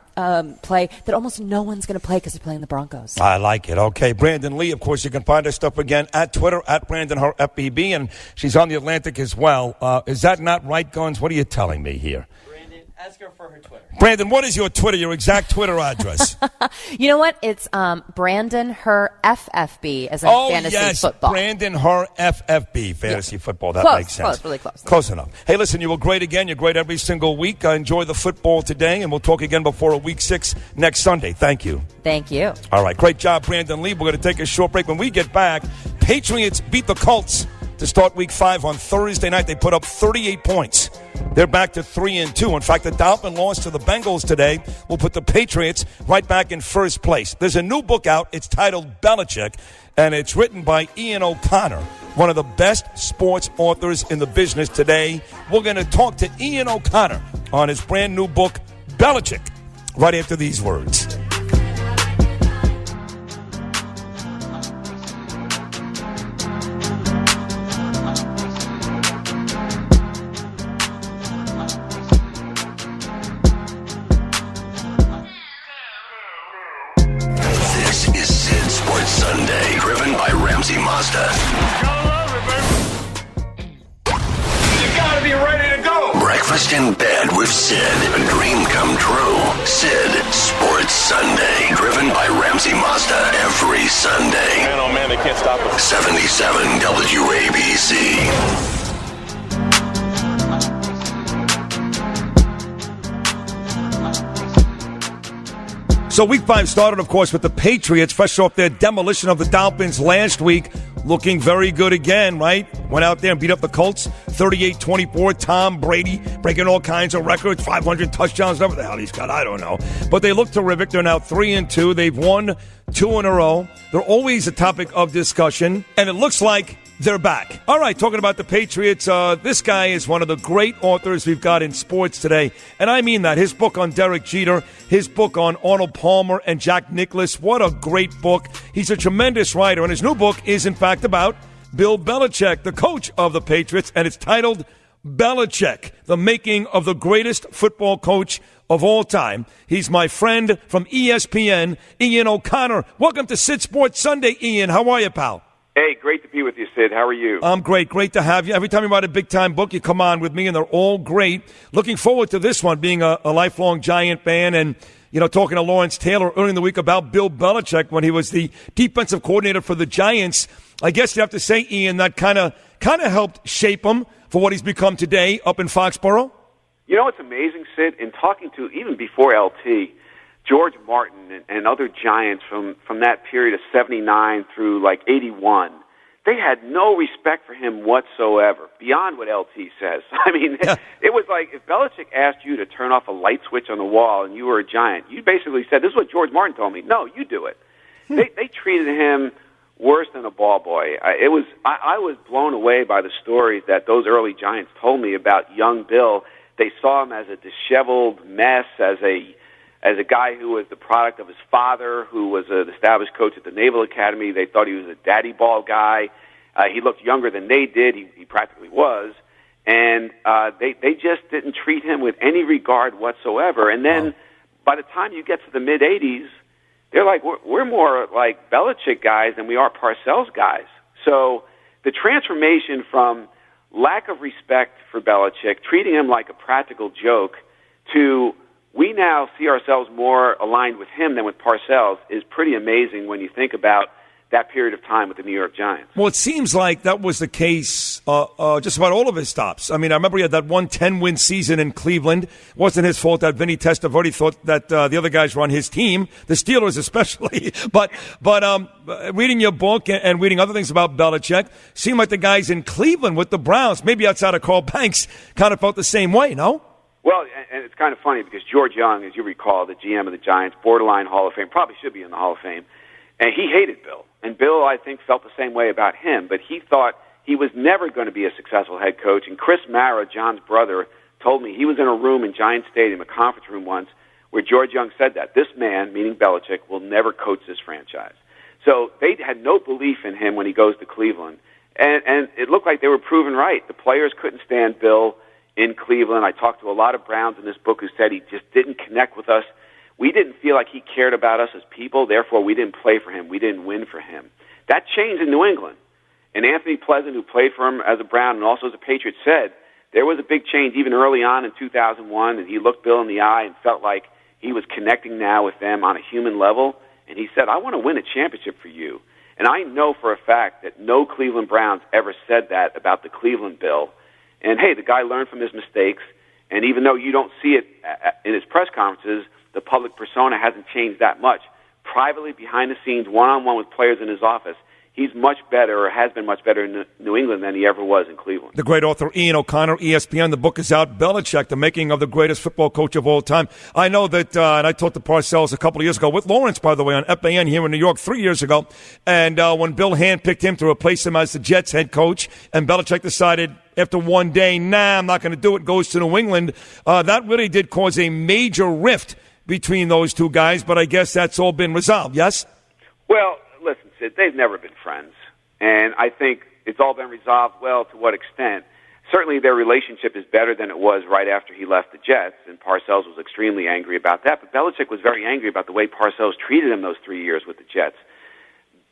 play that almost no one's going to play because they're playing the Broncos. I like it. Okay, Brandon Lee, of course, you can find her stuff again at Twitter, at Brandon her FBB, and she's on The Atlantic as well. Is that not right, Guns? What are you telling me here? Brandon, ask her for her Twitter. Brandon, what is your Twitter, your exact Twitter address? You know what? It's Brandon her FFB as in fantasy football. Brandon her FFB, fantasy football. That makes sense. Close, really close. Close enough. Hey, listen, you were great again. You're great every single week. Enjoy the football today, and we'll talk again before a Week 6 next Sunday. Thank you. Thank you. All right, great job, Brandon Lee. We're going to take a short break. When we get back, Patriots beat the Colts to start Week 5 on Thursday night. They put up 38 points. They're back to 3-2. In fact, the Dolphins lost to the Bengals today will put the Patriots right back in first place. There's a new book out. It's titled Belichick, and it's written by Ian O'Connor, one of the best sports authors in the business today. We're going to talk to Ian O'Connor on his brand new book, Belichick, right after these words. Ramsey Mazda. You gotta be ready to go. Breakfast in bed with Sid. A dream come true. Sid Sports Sunday. Driven by Ramsey Mazda. Every Sunday. Man, oh man, they can't stop us. 77 WABC. So Week 5 started, of course, with the Patriots, fresh off their demolition of the Dolphins last week, looking very good again, right? Went out there and beat up the Colts, 38-24. Tom Brady breaking all kinds of records, 500 touchdowns, whatever the hell he's got, I don't know. But they look terrific. They're now 3-2. They've won 2 in a row. They're always a topic of discussion, and it looks like they're back. All right, talking about the Patriots, this guy is one of the great authors we've got in sports today, and I mean that. His book on Derek Jeter, his book on Arnold Palmer and Jack Nicklaus, what a great book. He's a tremendous writer, and his new book is, in fact, about Bill Belichick, the coach of the Patriots, and it's titled Belichick, the making of the greatest football coach of all time. He's my friend from ESPN, Ian O'Connor. Welcome to Sid Sports Sunday, Ian. How are you, pal? Hey, great to be with you, Sid. How are you? I'm great. Great to have you. Every time you write a big-time book, you come on with me, and they're all great. Looking forward to this one, being a lifelong Giant fan and, talking to Lawrence Taylor earlier in the week about Bill Belichick when he was the defensive coordinator for the Giants. I guess you have to say, Ian, that kind of helped shape him for what he's become today up in Foxborough. You know what's amazing, Sid? In talking to, even before LT, George Martin and other Giants from that period of 79 through like 81, they had no respect for him whatsoever, beyond what LT says. I mean, It was like if Belichick asked you to turn off a light switch on the wall and you were a Giant, you basically said, this is what George Martin told me. No, you do it. They treated him worse than a ball boy. I was blown away by the stories that those early Giants told me about young Bill. They saw him as a disheveled mess, as a guy who was the product of his father, who was an established coach at the Naval Academy. They thought he was a daddy ball guy. He looked younger than they did. He practically was. And they just didn't treat him with any regard whatsoever. And then by the time you get to the mid-'80s, they're like, we're more like Belichick guys than we are Parcells guys. So the transformation from lack of respect for Belichick, treating him like a practical joke, to we now see ourselves more aligned with him than with Parcells is pretty amazing when you think about that period of time with the New York Giants. Well, it seems like that was the case just about all of his stops. I mean, I remember he had that 10-win season in Cleveland. It wasn't his fault that Vinny Testaverde thought that the other guys were on his team, the Steelers especially. But reading your book and reading other things about Belichick, seemed like the guys in Cleveland with the Browns, maybe outside of Carl Banks, kind of felt the same way, no? Well, and it's kind of funny because George Young, as you recall, the GM of the Giants, borderline Hall of Fame, probably should be in the Hall of Fame, and he hated Bill. And Bill, I think, felt the same way about him, but he thought he was never going to be a successful head coach. And Chris Mara, John's brother, told me he was in a room in Giant Stadium, a conference room once, where George Young said that this man, meaning Belichick, will never coach this franchise. So they had no belief in him when he goes to Cleveland. And it looked like they were proven right. The players couldn't stand Bill in Cleveland. I talked to a lot of Browns in this book who said he just didn't connect with us. We didn't feel like he cared about us as people, therefore we didn't play for him. We didn't win for him. That changed in New England. And Anthony Pleasant, who played for him as a Brown and also as a Patriot, said there was a big change even early on in 2001, and he looked Bill in the eye and felt like he was connecting now with them on a human level. And he said, I want to win a championship for you. And I know for a fact that no Cleveland Browns ever said that about the Cleveland Bill. And, hey, the guy learned from his mistakes, and even though you don't see it in his press conferences, the public persona hasn't changed that much. Privately, behind the scenes, one-on-one with players in his office, he's much better or has been much better in New England than he ever was in Cleveland. The great author Ian O'Connor, ESPN, the book is out, Belichick, the making of the greatest football coach of all time. I know that, and I talked to Parcells a couple of years ago, with Lawrence, by the way, on FAN here in New York 3 years ago, and when Bill handpicked him to replace him as the Jets head coach, and Belichick decided after one day, I'm not going to do it, goes to New England, that really did cause a major rift between those two guys, but I guess that's all been resolved, yes? Well, listen, Sid, they've never been friends, and I think it's all been resolved. Well, to what extent? Certainly their relationship is better than it was right after he left the Jets, and Parcells was extremely angry about that, but Belichick was very angry about the way Parcells treated him those 3 years with the Jets.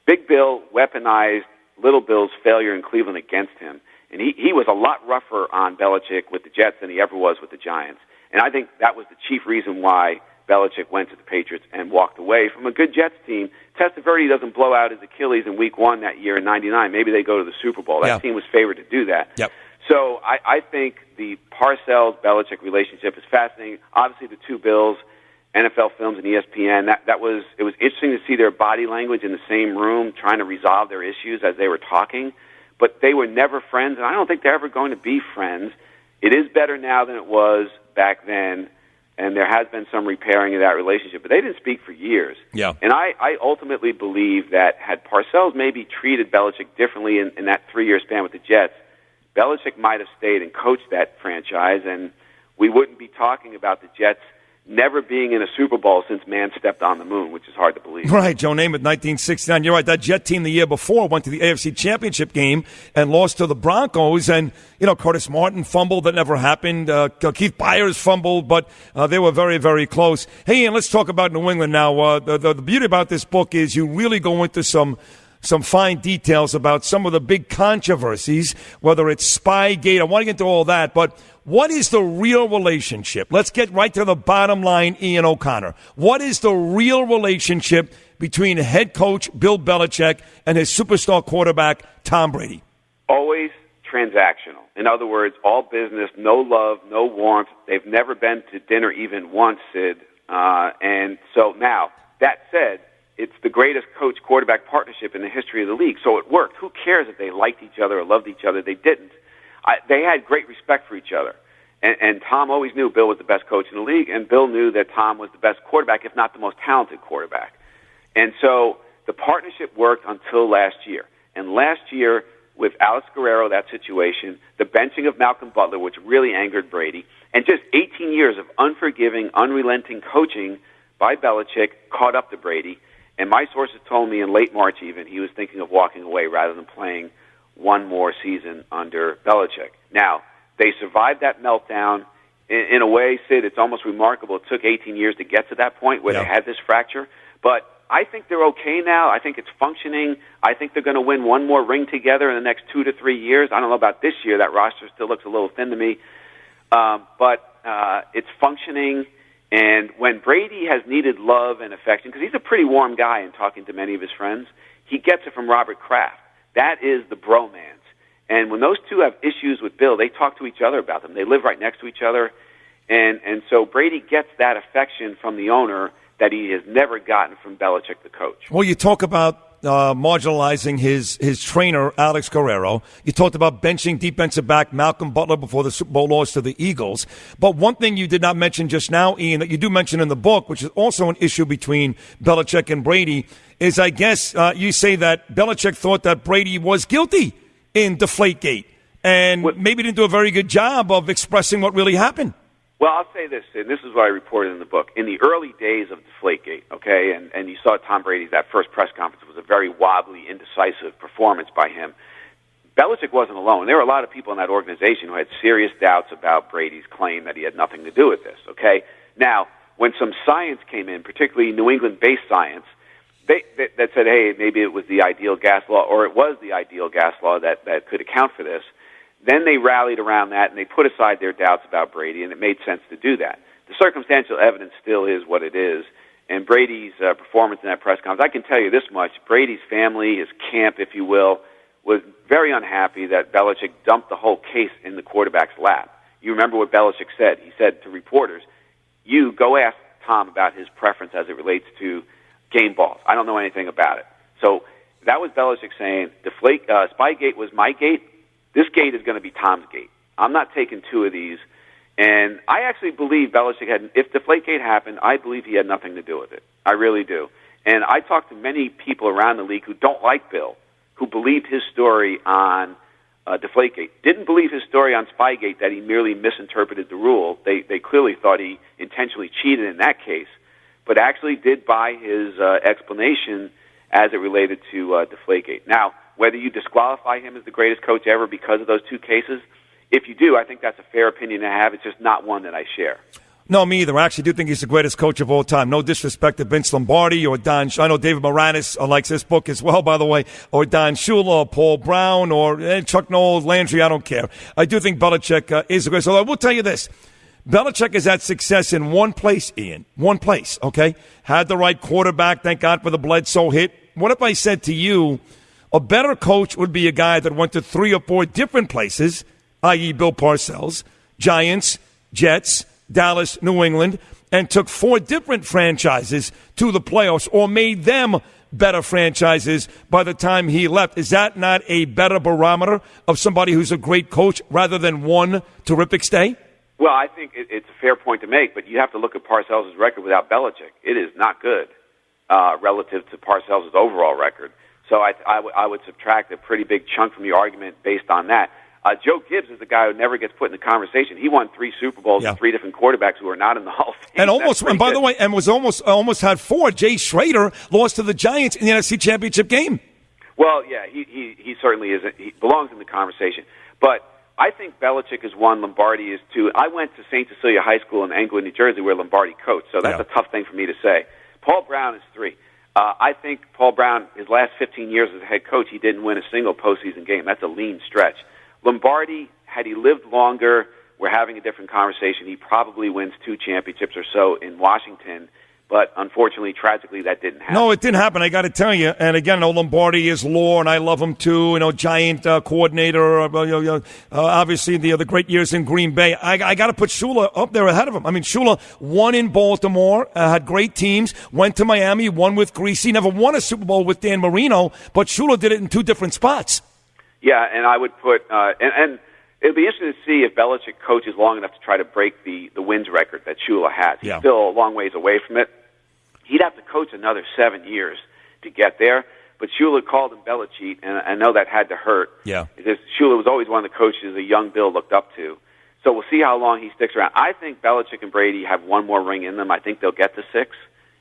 Big Bill weaponized Little Bill's failure in Cleveland against him, and he was a lot rougher on Belichick with the Jets than he ever was with the Giants, and I think that was the chief reason why Belichick went to the Patriots and walked away from a good Jets team. Testaverde doesn't blow out his Achilles in Week 1 that year in '99. Maybe they go to the Super Bowl. That team was favored to do that. Yep. So I think the Parcells-Belichick relationship is fascinating. Obviously, the two Bills, NFL Films and ESPN, it was interesting to see their body language in the same room trying to resolve their issues as they were talking. But they were never friends, and I don't think they're ever going to be friends. It is better now than it was back then, and there has been some repairing of that relationship, but they didn't speak for years. Yeah. And I ultimately believe that had Parcells maybe treated Belichick differently in that 3-year span with the Jets, Belichick might have stayed and coached that franchise, and we wouldn't be talking about the Jets never being in a Super Bowl since man stepped on the moon, which is hard to believe. Right, Joe Namath, 1969. You're right. That Jet team the year before went to the AFC Championship game and lost to the Broncos. And, Curtis Martin fumbled. That never happened. Keith Byers fumbled, but they were very, very close. Hey, Ian, let's talk about New England now. The beauty about this book is you really go into some fine details about some of the big controversies, whether it's Spygate. I want to get into all that, but what is the real relationship? Let's get right to the bottom line, Ian O'Connor. What is the real relationship between head coach Bill Belichick and his superstar quarterback, Tom Brady? Always transactional. In other words, all business, no love, no warmth. They've never been to dinner even once, Sid. And so now, that said, it's the greatest coach-quarterback partnership in the history of the league, so it worked. Who cares if they liked each other or loved each other? They didn't. They had great respect for each other. And Tom always knew Bill was the best coach in the league, and Bill knew that Tom was the best quarterback, if not the most talented quarterback. And so the partnership worked until last year. And last year, with Alex Guerrero, that situation, the benching of Malcolm Butler, which really angered Brady, and just 18 years of unforgiving, unrelenting coaching by Belichick caught up to Brady. And my sources told me in late March even he was thinking of walking away rather than playing one more season under Belichick. Now, they survived that meltdown. In a way, Sid, it's almost remarkable. It took 18 years to get to that point where they had this fracture. But I think they're okay now. I think it's functioning. I think they're going to win one more ring together in the next 2 to 3 years. I don't know about this year. That roster still looks a little thin to me. But it's functioning. And when Brady has needed love and affection, because he's a pretty warm guy in talking to many of his friends, he gets it from Robert Kraft. That is the bromance. And when those two have issues with Bill, they talk to each other about them. They live right next to each other. And so Brady gets that affection from the owner that he has never gotten from Belichick, the coach. Well, you talk about marginalizing his trainer, Alex Guerrero. You talked about benching defensive back Malcolm Butler before the Super Bowl loss to the Eagles. But one thing you did not mention just now, Ian, that you do mention in the book, which is also an issue between Belichick and Brady, is I guess you say that Belichick thought that Brady was guilty in Deflategate and maybe didn't do a very good job of expressing what really happened. Well, I'll say this, and this is what I reported in the book. In the early days of Deflategate, okay, and you saw Tom Brady's, that first press conference was a very wobbly, indecisive performance by him. Belichick wasn't alone. There were a lot of people in that organization who had serious doubts about Brady's claim that he had nothing to do with this, okay? Now, when some science came in, particularly New England-based science, that said, hey, maybe it was the ideal gas law, or it was the ideal gas law that could account for this, then they rallied around that, and they put aside their doubts about Brady, and it made sense to do that. The circumstantial evidence still is what it is, and Brady's performance in that press conference, I can tell you this much, Brady's family, his camp, if you will, was very unhappy that Belichick dumped the whole case in the quarterback's lap. You remember what Belichick said. He said to reporters, you go ask Tom about his preference as it relates to game balls. I don't know anything about it. So that was Belichick saying, Spygate was my gate. This gate is going to be Tom's gate. I'm not taking two of these. And I actually believe Belichick had, if Deflategate happened, I believe he had nothing to do with it. I really do. And I talked to many people around the league who don't like Bill, who believed his story on Deflategate. Didn't believe his story on Spygate, that he merely misinterpreted the rule. They clearly thought he intentionally cheated in that case, but actually did buy his explanation as it related to Deflategate. Now, whether you disqualify him as the greatest coach ever because of those two cases, if you do, I think that's a fair opinion to have. It's just not one that I share. No, me either. I actually do think he's the greatest coach of all time. No disrespect to Vince Lombardi or Don. I know David Moranis likes this book as well, by the way, or Don Shula or Paul Brown or Chuck Noll, Landry. I don't care. I do think Belichick is the greatest. So I will tell you this. Belichick has had success in one place, Ian. One place, okay? Had the right quarterback. Thank God for the Bledsoe hit. What if I said to you, a better coach would be a guy that went to 3 or 4 different places, i.e. Bill Parcells, Giants, Jets, Dallas, New England, and took 4 different franchises to the playoffs or made them better franchises by the time he left. Is that not a better barometer of somebody who's a great coach rather than one terrific stay? Well, I think it's a fair point to make, but you have to look at Parcells' record without Belichick. It is not good relative to Parcells' overall record. So I would subtract a pretty big chunk from the argument based on that. Joe Gibbs is the guy who never gets put in the conversation. He won 3 Super Bowls with 3 different quarterbacks who are not in the Hall of Fame. And by the way, was almost had 4. Jay Schrader lost to the Giants in the NFC Championship game. Well, yeah, he certainly is. He belongs in the conversation. But I think Belichick is 1, Lombardi is 2. I went to St. Cecilia High School in Englewood, New Jersey, where Lombardi coached, so that's a tough thing for me to say. Paul Brown is 3. I think Paul Brown, his last 15 years as a head coach, he didn't win a single postseason game. That's a lean stretch. Lombardi, had he lived longer, we're having a different conversation. He probably wins 2 championships or so in Washington. But unfortunately, tragically, that didn't happen. No, it didn't happen. I got to tell you. And again, Lombardi is lore, and I love him too. Giant coordinator. Obviously, the great years in Green Bay. I got to put Shula up there ahead of him. I mean, Shula won in Baltimore, had great teams, went to Miami, won with Greasy, never won a Super Bowl with Dan Marino, but Shula did it in 2 different spots. Yeah, and I would put and it'll be interesting to see if Belichick coaches long enough to try to break the wins record that Shula has. He's still a long ways away from it. He'd have to coach another 7 years to get there. But Shula called him Belichick, and I know that had to hurt. Yeah. Because Shula was always one of the coaches a young Bill looked up to. So we'll see how long he sticks around. I think Belichick and Brady have one more ring in them. I think they'll get to 6,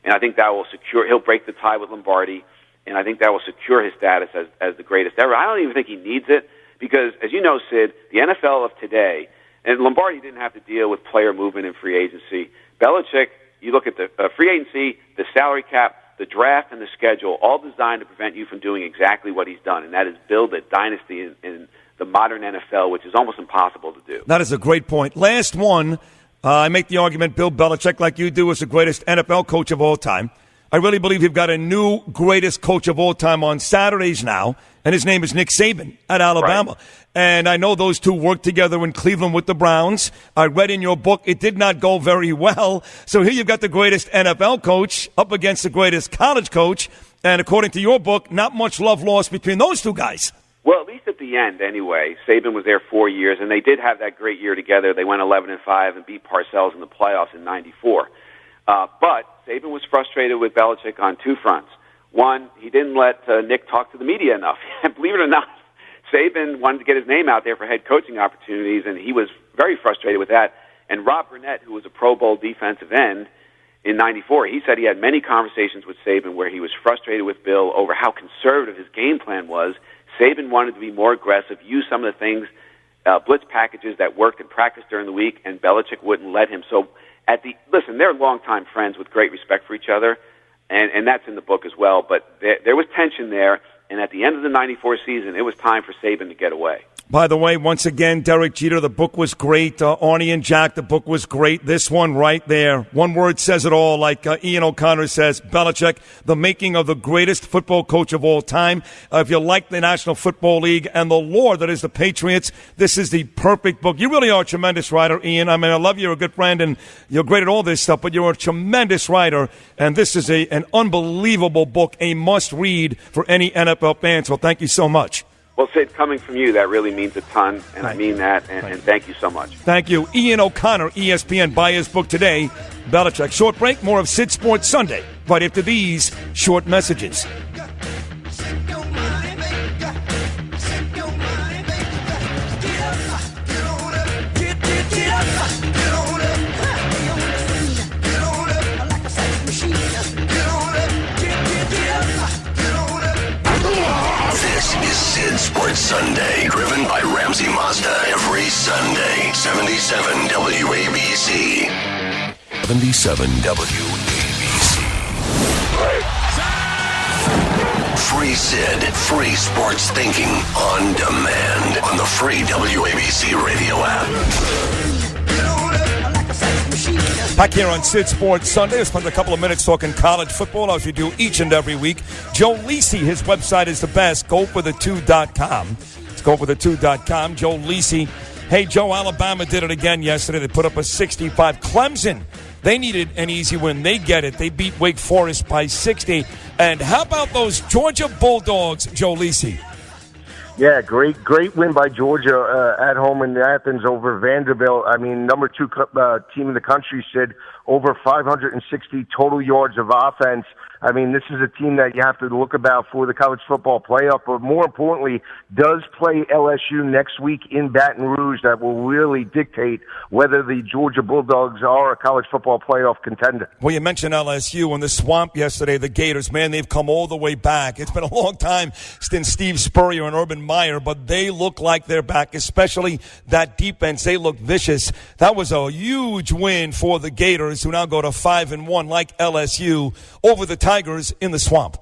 and I think that will secure. He'll break the tie with Lombardi, and I think that will secure his status as the greatest ever. I don't even think he needs it because, as you know, Sid, the NFL of today, and Lombardi didn't have to deal with player movement and free agency. Belichick, you look at the free agency, the salary cap, the draft, and the schedule, all designed to prevent you from doing exactly what he's done, and that is build a dynasty in the modern NFL, which is almost impossible to do. That is a great point. Last one, I make the argument Bill Belichick, like you do, is the greatest NFL coach of all time. I really believe you've got a new greatest coach of all time on Saturdays now, and his name is Nick Saban at Alabama. Right. And I know those two worked together in Cleveland with the Browns. I read in your book it did not go very well. So here you've got the greatest NFL coach up against the greatest college coach. And according to your book, not much love lost between those two guys. Well, at least at the end, anyway. Saban was there 4 years, and they did have that great year together. They went 11-5 and beat Parcells in the playoffs in '94. But Saban was frustrated with Belichick on two fronts. One, he didn't let Nick talk to the media enough. Believe it or not, Saban wanted to get his name out there for head coaching opportunities, and he was very frustrated with that. And Rob Burnett, who was a Pro Bowl defensive end in '94, he said he had many conversations with Saban where he was frustrated with Bill over how conservative his game plan was. Saban wanted to be more aggressive, use some of the things, blitz packages that worked in practice during the week, and Belichick wouldn't let him. So, listen, they're longtime friends with great respect for each other, and that's in the book as well. But there was tension there, and at the end of the '94 season, it was time for Saban to get away. By the way, once again, Derek Jeter, the book was great. Arnie and Jack, the book was great. This one right there, one word says it all. Like Ian O'Connor says, Belichick, the making of the greatest football coach of all time. If you like the National Football League and the lore that is the Patriots, this is the perfect book. You really are a tremendous writer, Ian. I mean, I love you. You're a good friend, and you're great at all this stuff, but you're a tremendous writer, and this is an unbelievable book, a must-read for any NFL fan, so thank you so much. Well, Sid, coming from you, that really means a ton, and I mean that, and thank you so much. Thank you. Ian O'Connor, ESPN. Buy his book today, Belichick. Short break, more of Sid Sports Sunday, right after these short messages. Sid Sports Sunday, driven by Ramsey Mazda every Sunday. 77 WABC. 77 WABC. Free Sid, free sports thinking on demand on the free WABC radio app. Back here on Sid Sports Sunday, I spent a couple of minutes talking college football, as we do each and every week. Joe Lisi, his website is the best, goforthe2.com. It's goforthe2.com. Joe Lisi. Hey, Joe, Alabama did it again yesterday. They put up a 65. Clemson, they needed an easy win. They get it. They beat Wake Forest by 60. And how about those Georgia Bulldogs, Joe Lisi? Yeah, great win by Georgia at home in Athens over Vanderbilt. I mean, number 2 team in the country, said over 560 total yards of offense. I mean, this is a team that you have to look about for the college football playoff, but more importantly, does play LSU next week in Baton Rouge. That will really dictate whether the Georgia Bulldogs are a college football playoff contender. Well, you mentioned LSU in the Swamp yesterday, the Gators. Man, they've come all the way back. It's been a long time since Steve Spurrier and Urban Meyer, but they look like they're back, especially that defense. They look vicious. That was a huge win for the Gators, who now go to 5-1 like LSU over the Tigers in the Swamp.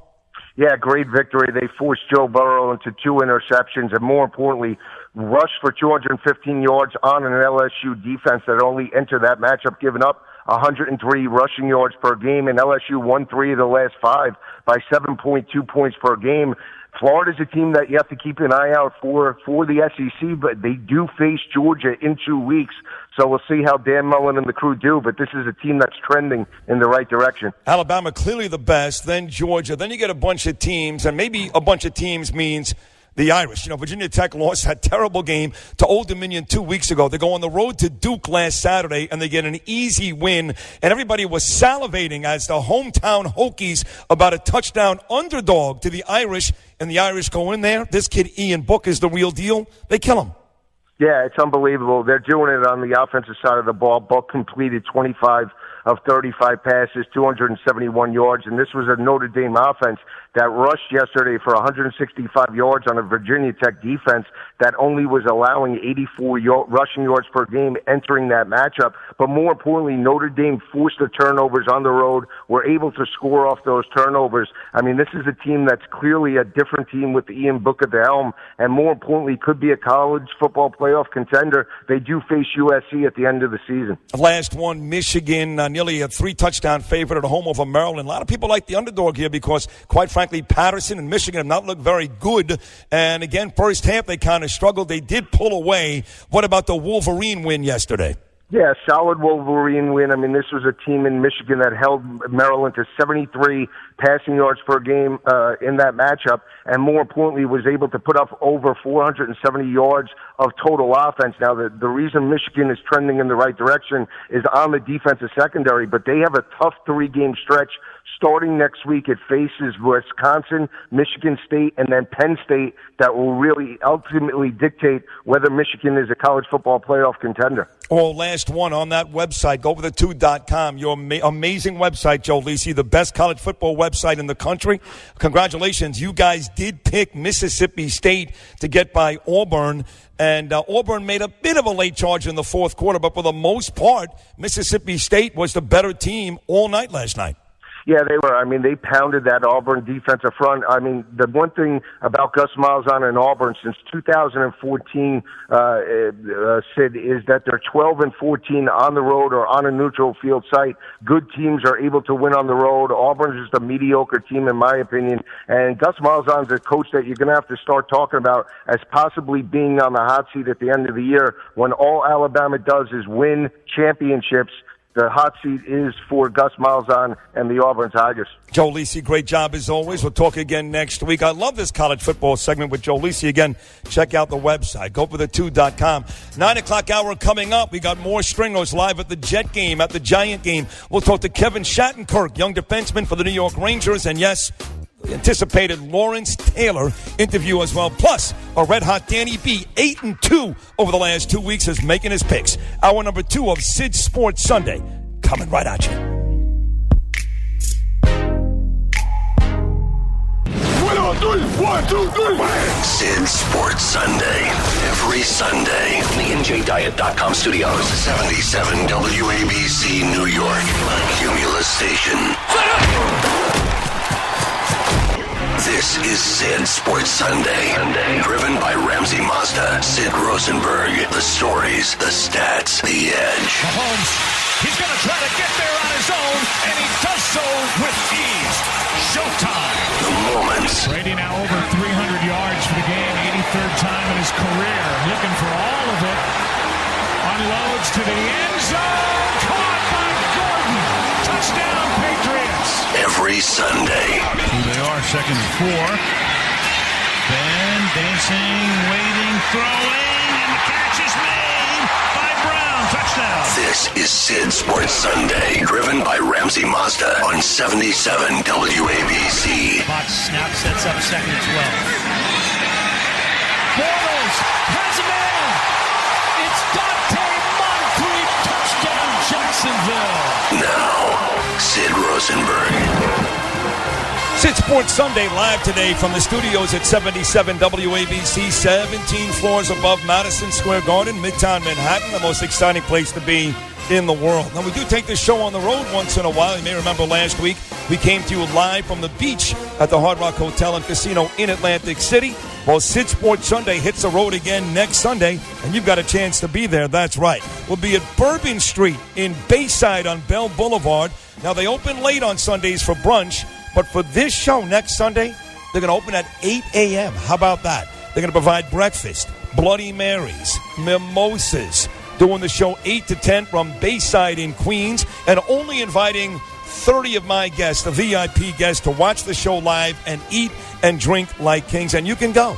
Yeah, great victory. They forced Joe Burrow into 2 interceptions and, more importantly, rushed for 215 yards on an LSU defense that only entered that matchup giving up 103 rushing yards per game, and LSU won 3 of the last 5 by 7.2 points per game. Florida's a team that you have to keep an eye out for the SEC, but they do face Georgia in 2 weeks. So we'll see how Dan Mullen and the crew do, but this is a team that's trending in the right direction. Alabama clearly the best, then Georgia, then you get a bunch of teams, and maybe a bunch of teams means the Irish. You know, Virginia Tech lost that terrible game to Old Dominion 2 weeks ago. They go on the road to Duke last Saturday, and they get an easy win. And everybody was salivating as the hometown Hokies about a touchdown underdog to the Irish. And the Irish go in there. This kid, Ian Book, is the real deal. They kill him. Yeah, it's unbelievable. They're doing it on the offensive side of the ball. Book completed 25 of 35 passes, 271 yards, and this was a Notre Dame offense that rushed yesterday for 165 yards on a Virginia Tech defense that only was allowing 84 rushing yards per game entering that matchup. But more importantly, Notre Dame forced the turnovers on the road, were able to score off those turnovers. I mean, this is a team that's clearly a different team with Ian Book at the helm, and more importantly, could be a college football playoff contender. They do face USC at the end of the season. Last one, Michigan, nearly a 3-touchdown favorite at home over Maryland. A lot of people like the underdog here because, quite frankly, Patterson and Michigan have not looked very good. And again, first half, they kind of struggled. They did pull away. What about the Wolverine win yesterday? Yeah, solid Wolverine win. I mean, this was a team in Michigan that held Maryland to 73 passing yards per game in that matchup, and more importantly, was able to put up over 470 yards of total offense. Now, the reason Michigan is trending in the right direction is on the defensive secondary, but they have a tough 3-game stretch. Starting next week, it faces Wisconsin, Michigan State, and then Penn State that will really ultimately dictate whether Michigan is a college football playoff contender. Oh, last one on that website, GoForThe2.com, your amazing website, Joe Lisi, the best college football website in the country. Congratulations. You guys did pick Mississippi State to get by Auburn, and Auburn made a bit of a late charge in the fourth quarter, but for the most part, Mississippi State was the better team all night last night. Yeah, they were. I mean, they pounded that Auburn defensive front. I mean, the one thing about Gus Malzahn and Auburn since 2014, Sid, is that they're 12-14 on the road or on a neutral field site. Good teams are able to win on the road. Auburn's just a mediocre team, in my opinion. And Gus Malzahn's a coach that you're going to have to start talking about as possibly being on the hot seat at the end of the year when all Alabama does is win championships. The hot seat is for Gus Malzahn and the Auburn Tigers. Joe Lisi, great job as always. We'll talk again next week. I love this college football segment with Joe Lisi. Again, check out the website, GoForThe2.com. 9 o'clock hour coming up. We got more Stringers live at the Jet game, at the Giant game. We'll talk to Kevin Shattenkirk, young defenseman for the New York Rangers. And yes, anticipated Lawrence Taylor interview as well. Plus, a red-hot Danny B, 8-2 over the last 2 weeks, is making his picks. Hour number 2 of Sid Sports Sunday coming right at you. 1, 2, 3. Sid Sports Sunday. Every Sunday. The NJDiet.com studios. 77 WABC New York. Cumulus Station. This is Sid Sports Sunday. Driven by Ramsey Mazda. Sid Rosenberg. The stories, the stats, the edge. Mahomes, he's going to try to get there on his own, and he does so with ease. Showtime. The moments. Brady now over 300 yards for the game, 83rd time in his career. Looking for all of it. Unloads to the end zone. Caught by Gordon. Touchdown, Patriots. Every Sunday. Here they are, 2nd and 4. Ben dancing, waiting, throwing, and the catch is made by Brown. Touchdown. This is Sid Sports Sunday, driven by Ramsey Mazda on 77 WABC. Fox snap, sets up 2nd and 12. Bortles has a man. It's Dante Moncrief. Touchdown, Jacksonville. Now, Sid Rosenberg. Sid Sports Sunday live today from the studios at 77 WABC, 17 floors above Madison Square Garden, Midtown Manhattan, the most exciting place to be in the world. Now, we do take this show on the road once in a while. You may remember last week we came to you live from the beach at the Hard Rock Hotel and Casino in Atlantic City. Well, Sid Sports Sunday hits the road again next Sunday, and you've got a chance to be there. That's right. We'll be at Bourbon Street in Bayside on Bell Boulevard. Now, they open late on Sundays for brunch, but for this show next Sunday, they're going to open at 8 a.m. How about that? They're going to provide breakfast, Bloody Marys, mimosas, doing the show 8 to 10 from Bayside in Queens, and only inviting 30 of my guests, the VIP guests, to watch the show live and eat and drink like kings. And you can go.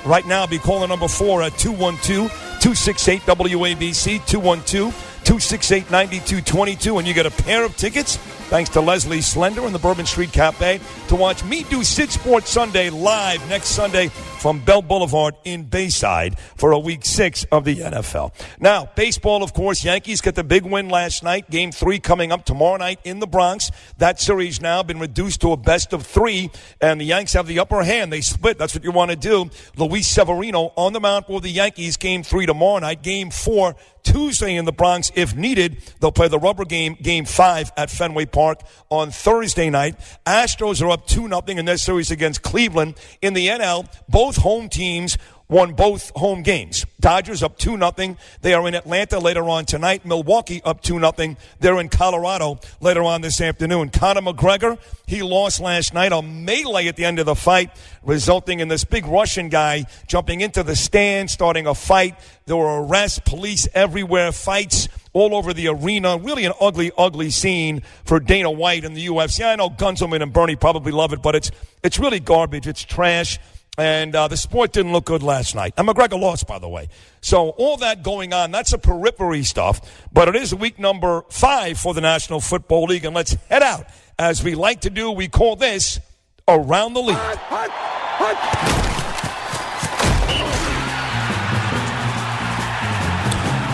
right now. Be calling number 4 at 212-268-WABC, 212-268-9222, and you get a pair of tickets, thanks to Leslie Slender and the Bourbon Street Cafe, to watch me do Sid Sports Sunday live next Sunday from Bell Boulevard in Bayside for a Week 6 of the NFL. Now, baseball, of course, Yankees got the big win last night. Game 3 coming up tomorrow night in the Bronx. That series now been reduced to a best of 3, and the Yanks have the upper hand. They split. That's what you want to do. Luis Severino on the mound for the Yankees. Game 3 tomorrow night. Game 4 Tuesday in the Bronx if needed. They'll play the rubber game, Game 5 at Fenway Park on Thursday night. Astros are up 2-0 in their series against Cleveland. In the NL, both home teams won both home games. Dodgers up 2-0. They are in Atlanta later on tonight. Milwaukee up 2-0. They're in Colorado later on this afternoon. Conor McGregor, he lost last night. A melee at the end of the fight, resulting in this big Russian guy jumping into the stand, starting a fight. There were arrests, police everywhere, fights all over the arena. Really an ugly, ugly scene for Dana White and the UFC. I know Gunzelman and Bernie probably love it, but it's really garbage. It's trash. And the sport didn't look good last night. And McGregor lost, by the way. So all that going on, that's a periphery stuff. But it is week number 5 for the National Football League. And let's head out. As we like to do, we call this Around the League.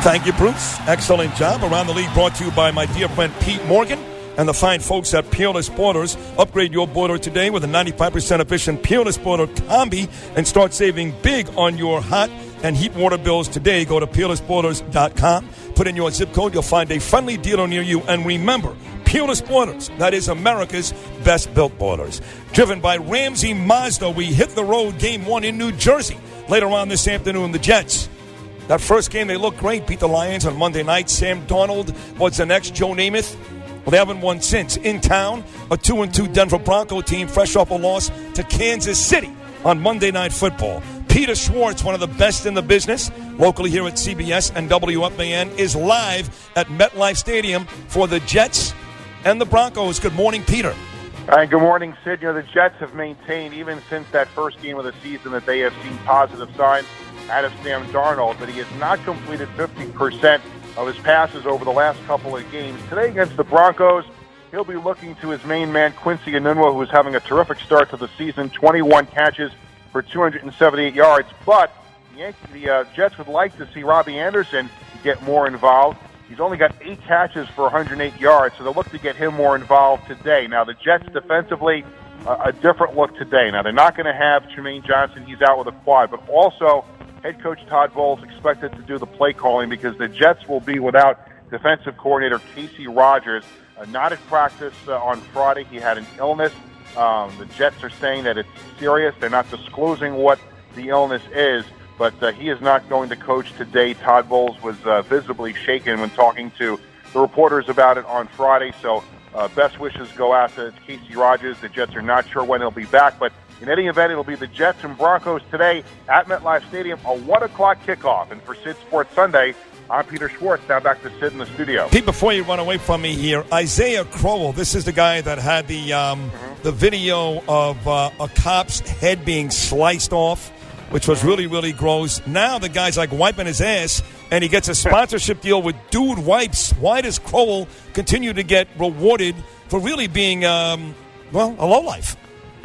Thank you, Bruce. Excellent job. Around the League brought to you by my dear friend Pete Morgan and the fine folks at Peerless Borders. Upgrade your boarder today with a 95% efficient Peerless Border Combi and start saving big on your hot and heat water bills today. Go to peerlessborders.com. Put in your zip code. You'll find a friendly dealer near you. And remember, Peerless Borders, that is America's best built borders. Driven by Ramsey Mazda, we hit the road Game 1 in New Jersey. Later on this afternoon, the Jets. That first game, they looked great. Beat the Lions on Monday night. Sam Darnold, what's the next? Joe Namath. Well, they haven't won since. In town, a 2-2 Denver Bronco team fresh off a loss to Kansas City on Monday Night Football. Peter Schwartz, one of the best in the business, locally here at CBS and WFAN, is live at MetLife Stadium for the Jets and the Broncos. Good morning, Peter. Good morning, Sid. You know, the Jets have maintained, even since that first game of the season, that they have seen positive signs out of Sam Darnold, but he has not completed 50% of his passes over the last couple of games. Today against the Broncos, he'll be looking to his main man, Quincy Enunwa, who is having a terrific start to the season, 21 catches for 278 yards. But the Jets would like to see Robbie Anderson get more involved. He's only got 8 catches for 108 yards, so they'll look to get him more involved today. Now, the Jets defensively, a different look today. Now, they're not going to have Tremaine Johnson. He's out with a quad, but also head coach Todd Bowles expected to do the play calling because the Jets will be without defensive coordinator Casey Rogers. Not at practice on Friday. He had an illness. The Jets are saying that it's serious. They're not disclosing what the illness is, but he is not going to coach today. Todd Bowles was visibly shaken when talking to the reporters about it on Friday. So best wishes go out to Casey Rogers. The Jets are not sure when he'll be back, but in any event, it'll be the Jets and Broncos today at MetLife Stadium, a 1 o'clock kickoff. And for Sid Sports Sunday, I'm Peter Schwartz. Now back to Sid in the studio. Pete, before you run away from me here, Isaiah Crowell, this is the guy that had the video of a cop's head being sliced off, which was really, really gross. Now the guy's like wiping his ass, and he gets a sponsorship deal with Dude Wipes. Why does Crowell continue to get rewarded for really being, a lowlife?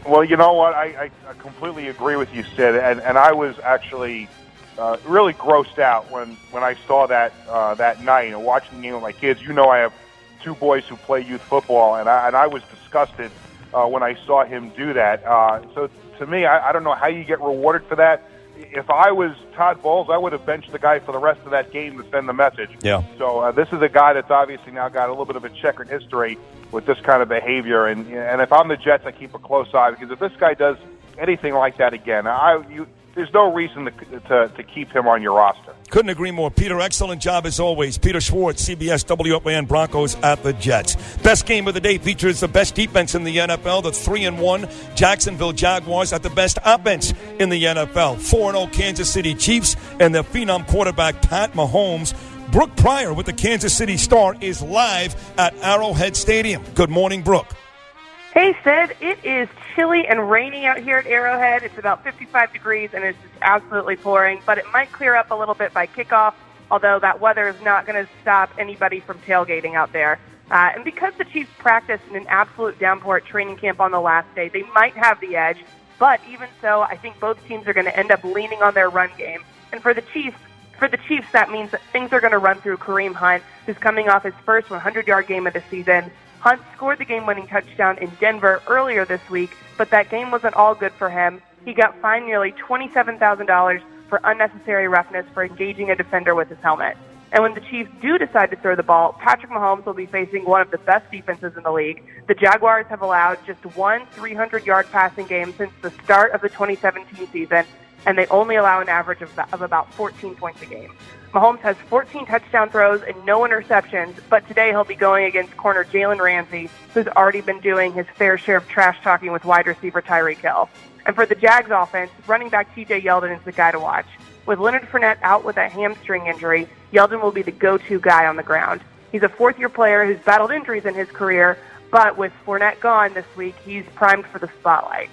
Well, you know what? I completely agree with you, Sid, and I was actually really grossed out when I saw that that night and watching the game with my kids. You know, I have 2 boys who play youth football, and I was disgusted when I saw him do that. So to me, I don't know how you get rewarded for that. If I was Todd Bowles, I would have benched the guy for the rest of that game to send the message. Yeah. So this is a guy that's obviously now got a little bit of a checkered history with this kind of behavior. And if I'm the Jets, I keep a close eye because if this guy does anything like that again, there's no reason to keep him on your roster. Couldn't agree more. Peter, excellent job as always. Peter Schwartz, CBS WFAN Broncos at the Jets. Best game of the day features the best defense in the NFL, the 3-1 Jacksonville Jaguars at the best offense in the NFL. 4-0 Kansas City Chiefs and their phenom quarterback Pat Mahomes. Brooke Pryor with the Kansas City Star is live at Arrowhead Stadium. Good morning, Brooke. Hey, Sid. It is chilly and rainy out here at Arrowhead. It's about 55 degrees, and it's just absolutely pouring, but it might clear up a little bit by kickoff, although that weather is not going to stop anybody from tailgating out there. And because the Chiefs practiced in an absolute downpour at training camp on the last day, they might have the edge, but even so, I think both teams are going to end up leaning on their run game. And for the Chiefs, that means that things are going to run through Kareem Hunt, who's coming off his first 100-yard game of the season. Hunt scored the game-winning touchdown in Denver earlier this week, but that game wasn't all good for him. He got fined nearly $27,000 for unnecessary roughness for engaging a defender with his helmet. And when the Chiefs do decide to throw the ball, Patrick Mahomes will be facing one of the best defenses in the league. The Jaguars have allowed just one 300-yard passing game since the start of the 2017 season, and they only allow an average of about 14 points a game. Mahomes has 14 touchdown throws and no interceptions, but today he'll be going against corner Jalen Ramsey, who's already been doing his fair share of trash-talking with wide receiver Tyreek Hill. And for the Jags offense, running back TJ Yeldon is the guy to watch. With Leonard Fournette out with a hamstring injury, Yeldon will be the go-to guy on the ground. He's a fourth-year player who's battled injuries in his career, but with Fournette gone this week, he's primed for the spotlight.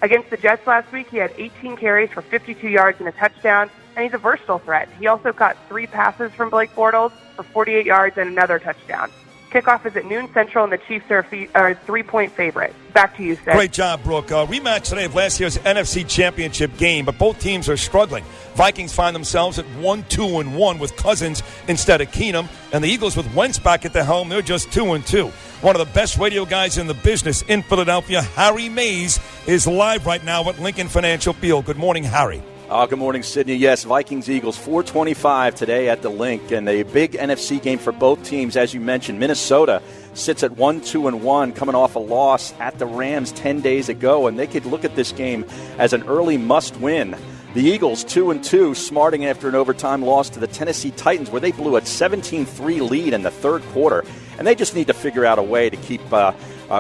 Against the Jets last week, he had 18 carries for 52 yards and a touchdown, and he's a versatile threat. He also caught 3 passes from Blake Bortles for 48 yards and another touchdown. Kickoff is at noon Central, and the Chiefs are a 3-point favorite. Back to you, Seth. Great job, Brooke. Rematch today of last year's NFC Championship game, but both teams are struggling. Vikings find themselves at 1-2-1 with Cousins instead of Keenum, and the Eagles with Wentz back at the helm, they're just 2-2. One of the best radio guys in the business in Philadelphia, Harry Mays, is live right now at Lincoln Financial Field. Good morning, Harry. Good morning, Sydney. Yes, Vikings-Eagles, 4:25 today at the Link, and a big NFC game for both teams. As you mentioned, Minnesota sits at 1-2-1, coming off a loss at the Rams 10 days ago, and they could look at this game as an early must-win. The Eagles, 2-2, smarting after an overtime loss to the Tennessee Titans, where they blew a 17-3 lead in the third quarter, and they just need to figure out a way to keep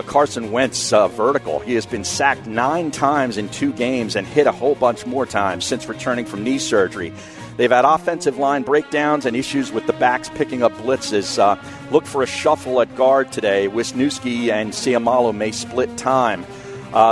Carson Wentz vertical. He has been sacked 9 times in 2 games and hit a whole bunch more times since returning from knee surgery. They've had offensive line breakdowns and issues with the backs picking up blitzes. Look for a shuffle at guard today. Wisniewski and Ciamalo may split time.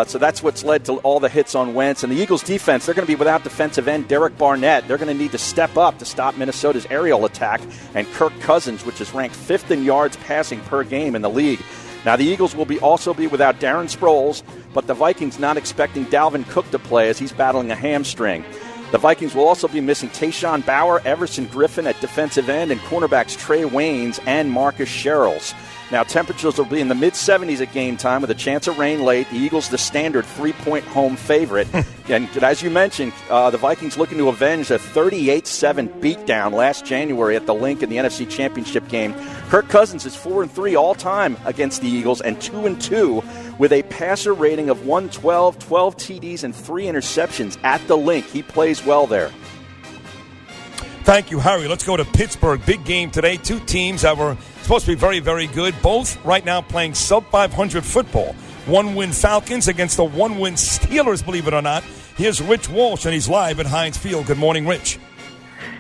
So that's what's led to all the hits on Wentz. And the Eagles' defense, they're going to be without defensive end Derek Barnett. They're going to need to step up to stop Minnesota's aerial attack. And Kirk Cousins, which is ranked 5th in yards passing per game in the league. Now, the Eagles will also be without Darren Sproles, but the Vikings not expecting Dalvin Cook to play as he's battling a hamstring. The Vikings will also be missing Tayshaun Bauer, Everson Griffin at defensive end, and cornerbacks Trey Waynes and Marcus Sherrills. Now, temperatures will be in the mid-70s at game time with a chance of rain late. The Eagles, the standard 3-point home favorite. And as you mentioned, the Vikings looking to avenge a 38-7 beatdown last January at the Link in the NFC Championship game. Kirk Cousins is 4-3 all-time against the Eagles and 2-2 with a passer rating of 112, 12 TDs, and 3 interceptions at the Link. He plays well there. Thank you, Harry. Let's go to Pittsburgh. Big game today. 2 teams that were supposed to be very, very good. Both right now playing sub-500 football. 1-win Falcons against the 1-win Steelers, believe it or not. Here's Rich Walsh, and he's live at Heinz Field. Good morning, Rich.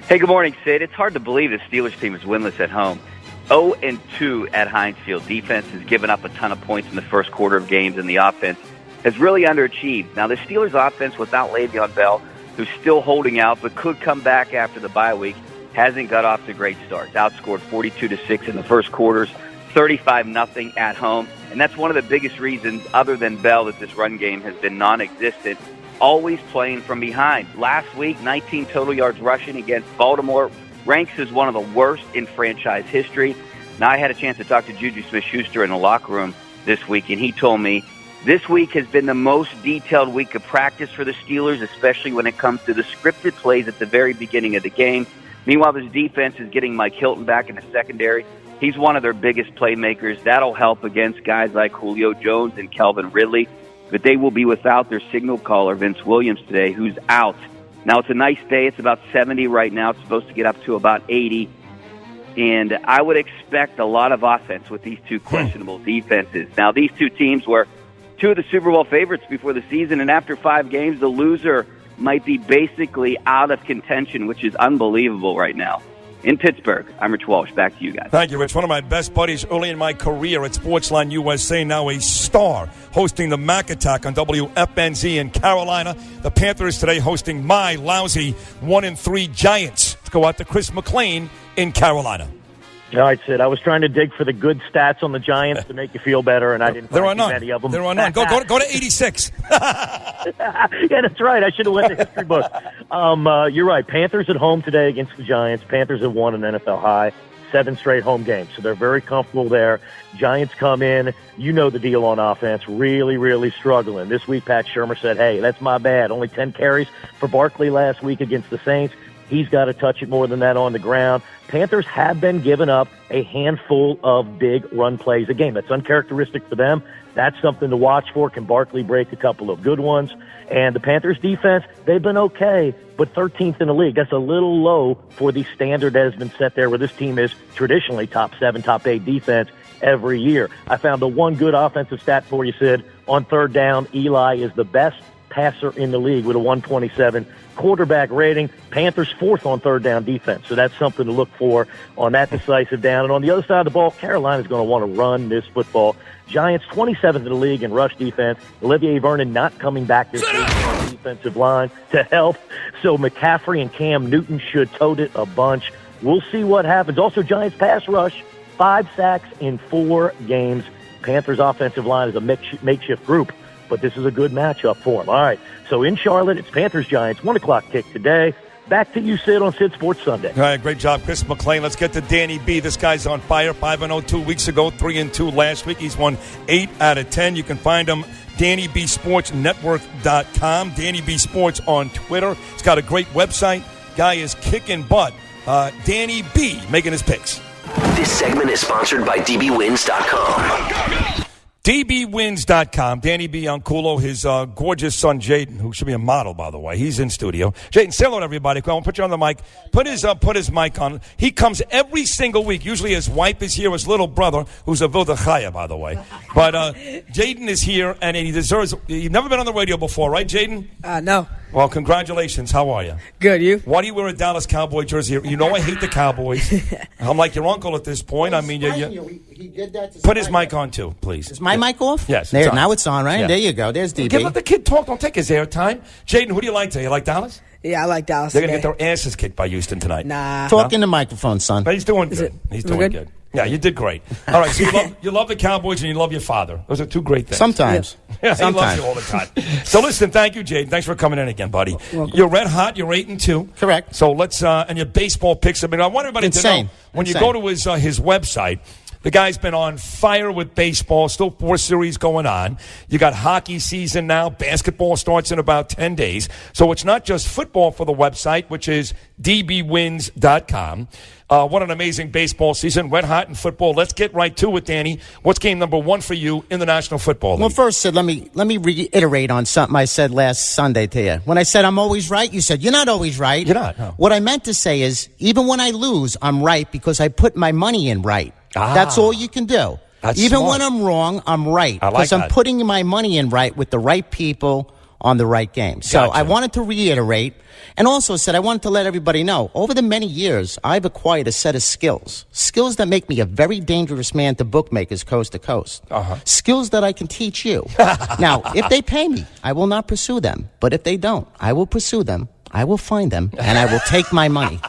Hey, good morning, Sid. It's hard to believe the Steelers team is winless at home. 0-2 at Heinz Field. Defense has given up a ton of points in the first quarter of games, and the offense has really underachieved. Now, the Steelers' offense without Le'Veon Bell, who's still holding out but could come back after the bye week, hasn't got off to great starts. Outscored 42-6 in the first quarters, 35-0 at home. And that's one of the biggest reasons, other than Bell, that this run game has been non-existent. Always playing from behind. Last week, 19 total yards rushing against Baltimore. Ranks as one of the worst in franchise history. Now, I had a chance to talk to Juju Smith-Schuster in the locker room this week, and he told me this week has been the most detailed week of practice for the Steelers, especially when it comes to the scripted plays at the very beginning of the game. Meanwhile, this defense is getting Mike Hilton back in the secondary. He's one of their biggest playmakers. That'll help against guys like Julio Jones and Calvin Ridley. But they will be without their signal caller, Vince Williams, today, who's out. Now, it's a nice day. It's about 70 right now. It's supposed to get up to about 80. And I would expect a lot of offense with these two questionable defenses. Now, these two teams were 2 of the Super Bowl favorites before the season, and after 5 games, the loser might be basically out of contention, which is unbelievable right now. in Pittsburgh. I'm Rich Walsh. Back to you guys. Thank you, Rich. One of my best buddies early in my career at Sportsline USA, now a star, hosting the Mac Attack on WFNZ in Carolina. The Panthers today hosting my lousy 1-3 Giants. Let's go out to Chris McLean in Carolina. All right, Sid. I was trying to dig for the good stats on the Giants to make you feel better, and I didn't find many of them. There are none. Go to 86. Yeah, that's right. I should have went to history book. You're right. Panthers at home today against the Giants. Panthers have won an NFL high, 7 straight home games, so they're very comfortable there. Giants come in. You know the deal on offense. Really, really struggling. This week, Pat Shurmur said, hey, that's my bad. Only 10 carries for Barkley last week against the Saints. He's got to touch it more than that on the ground. Panthers have been giving up a handful of big run plays a game. That's uncharacteristic for them. That's something to watch for. Can Barkley break a couple of good ones? And the Panthers defense, they've been okay, but 13th in the league. That's a little low for the standard that has been set there where this team is traditionally top 7, top 8 defense every year. I found the one good offensive stat for you, Sid. On third down, Eli is the best passer in the league with a 127 quarterback rating. Panthers 4th on third down defense. So that's something to look for on that decisive down. And on the other side of the ball, Carolina's going to want to run this football. Giants 27th in the league in rush defense. Olivier Vernon not coming back this week on the defensive line to help. So McCaffrey and Cam Newton should tote it a bunch. We'll see what happens. Also, Giants pass rush, 5 sacks in 4 games. Panthers offensive line is a makeshift group, but this is a good matchup for them. All right, so in Charlotte, it's Panthers-Giants, 1 o'clock kick today. Back to you, Sid, on Sid Sports Sunday. All right, great job, Chris McLean. Let's get to Danny B. This guy's on fire, 5-0 2 weeks ago, 3-2 last week. He's won 8 out of 10. You can find him, DannyBSportsNetwork.com, Danny B. Sports on Twitter. He's got a great website. Guy is kicking butt. Danny B. making his picks. This segment is sponsored by DBWins.com. DBWins.com. Danny B. Anculo, his gorgeous son, Jaden, who should be a model, by the way. He's in studio. Jaden, say hello to everybody. Come on, put you on the mic. Put his mic on. He comes every single week. Usually his wife is here, his little brother, who's a Vildachaya, by the way. But Jaden is here, and he deserves – you've never been on the radio before, right, Jaden? No. Well, congratulations. How are you? Good, you? Why do you wear a Dallas Cowboy jersey? You know I hate the Cowboys. I'm like your uncle at this point. I mean, he did that to put his mic on, too, please. Is my mic off? Yes. There, now it's on, right? Yeah. There you go. There's DB. Let the kid talk. Don't take his airtime. Jaden, who do you like today? You like Dallas? Yeah, I like Dallas. They're going to get their asses kicked by Houston tonight. Nah. Talk in the microphone, son. But he's doing good. He's doing good. Yeah, you did great. All right, so you love the Cowboys and you love your father. Those are 2 great things. Sometimes. Yeah, he loves you all the time. So listen, thank you, Jaden. Thanks for coming in again, buddy. You're red hot. You're 8-2. Correct. So let's and your baseball picks. I mean, I want everybody to know when you go to his website. The guy's been on fire with baseball, still 4 series going on. You got hockey season now. Basketball starts in about 10 days. So it's not just football for the website, which is dbwins.com. What an amazing baseball season. Red hot in football. Let's get right to it, Danny. What's game number 1 for you in the National Football League? Well, first, Sid, let me reiterate on something I said last Sunday to you. When I said I'm always right, you said, you're not always right. You're not. No. What I meant to say is, even when I lose, I'm right because I put my money in right. That's all you can do. Even smart. when I'm wrong, I'm right. Because I'm putting my money in right with the right people on the right game. So I wanted to reiterate, and also said I wanted to let everybody know, over the many years, I've acquired a set of skills that make me a very dangerous man to bookmakers coast to coast. Skills that I can teach you. Now, if they pay me, I will not pursue them. But if they don't, I will pursue them. I will find them, and I will take my money.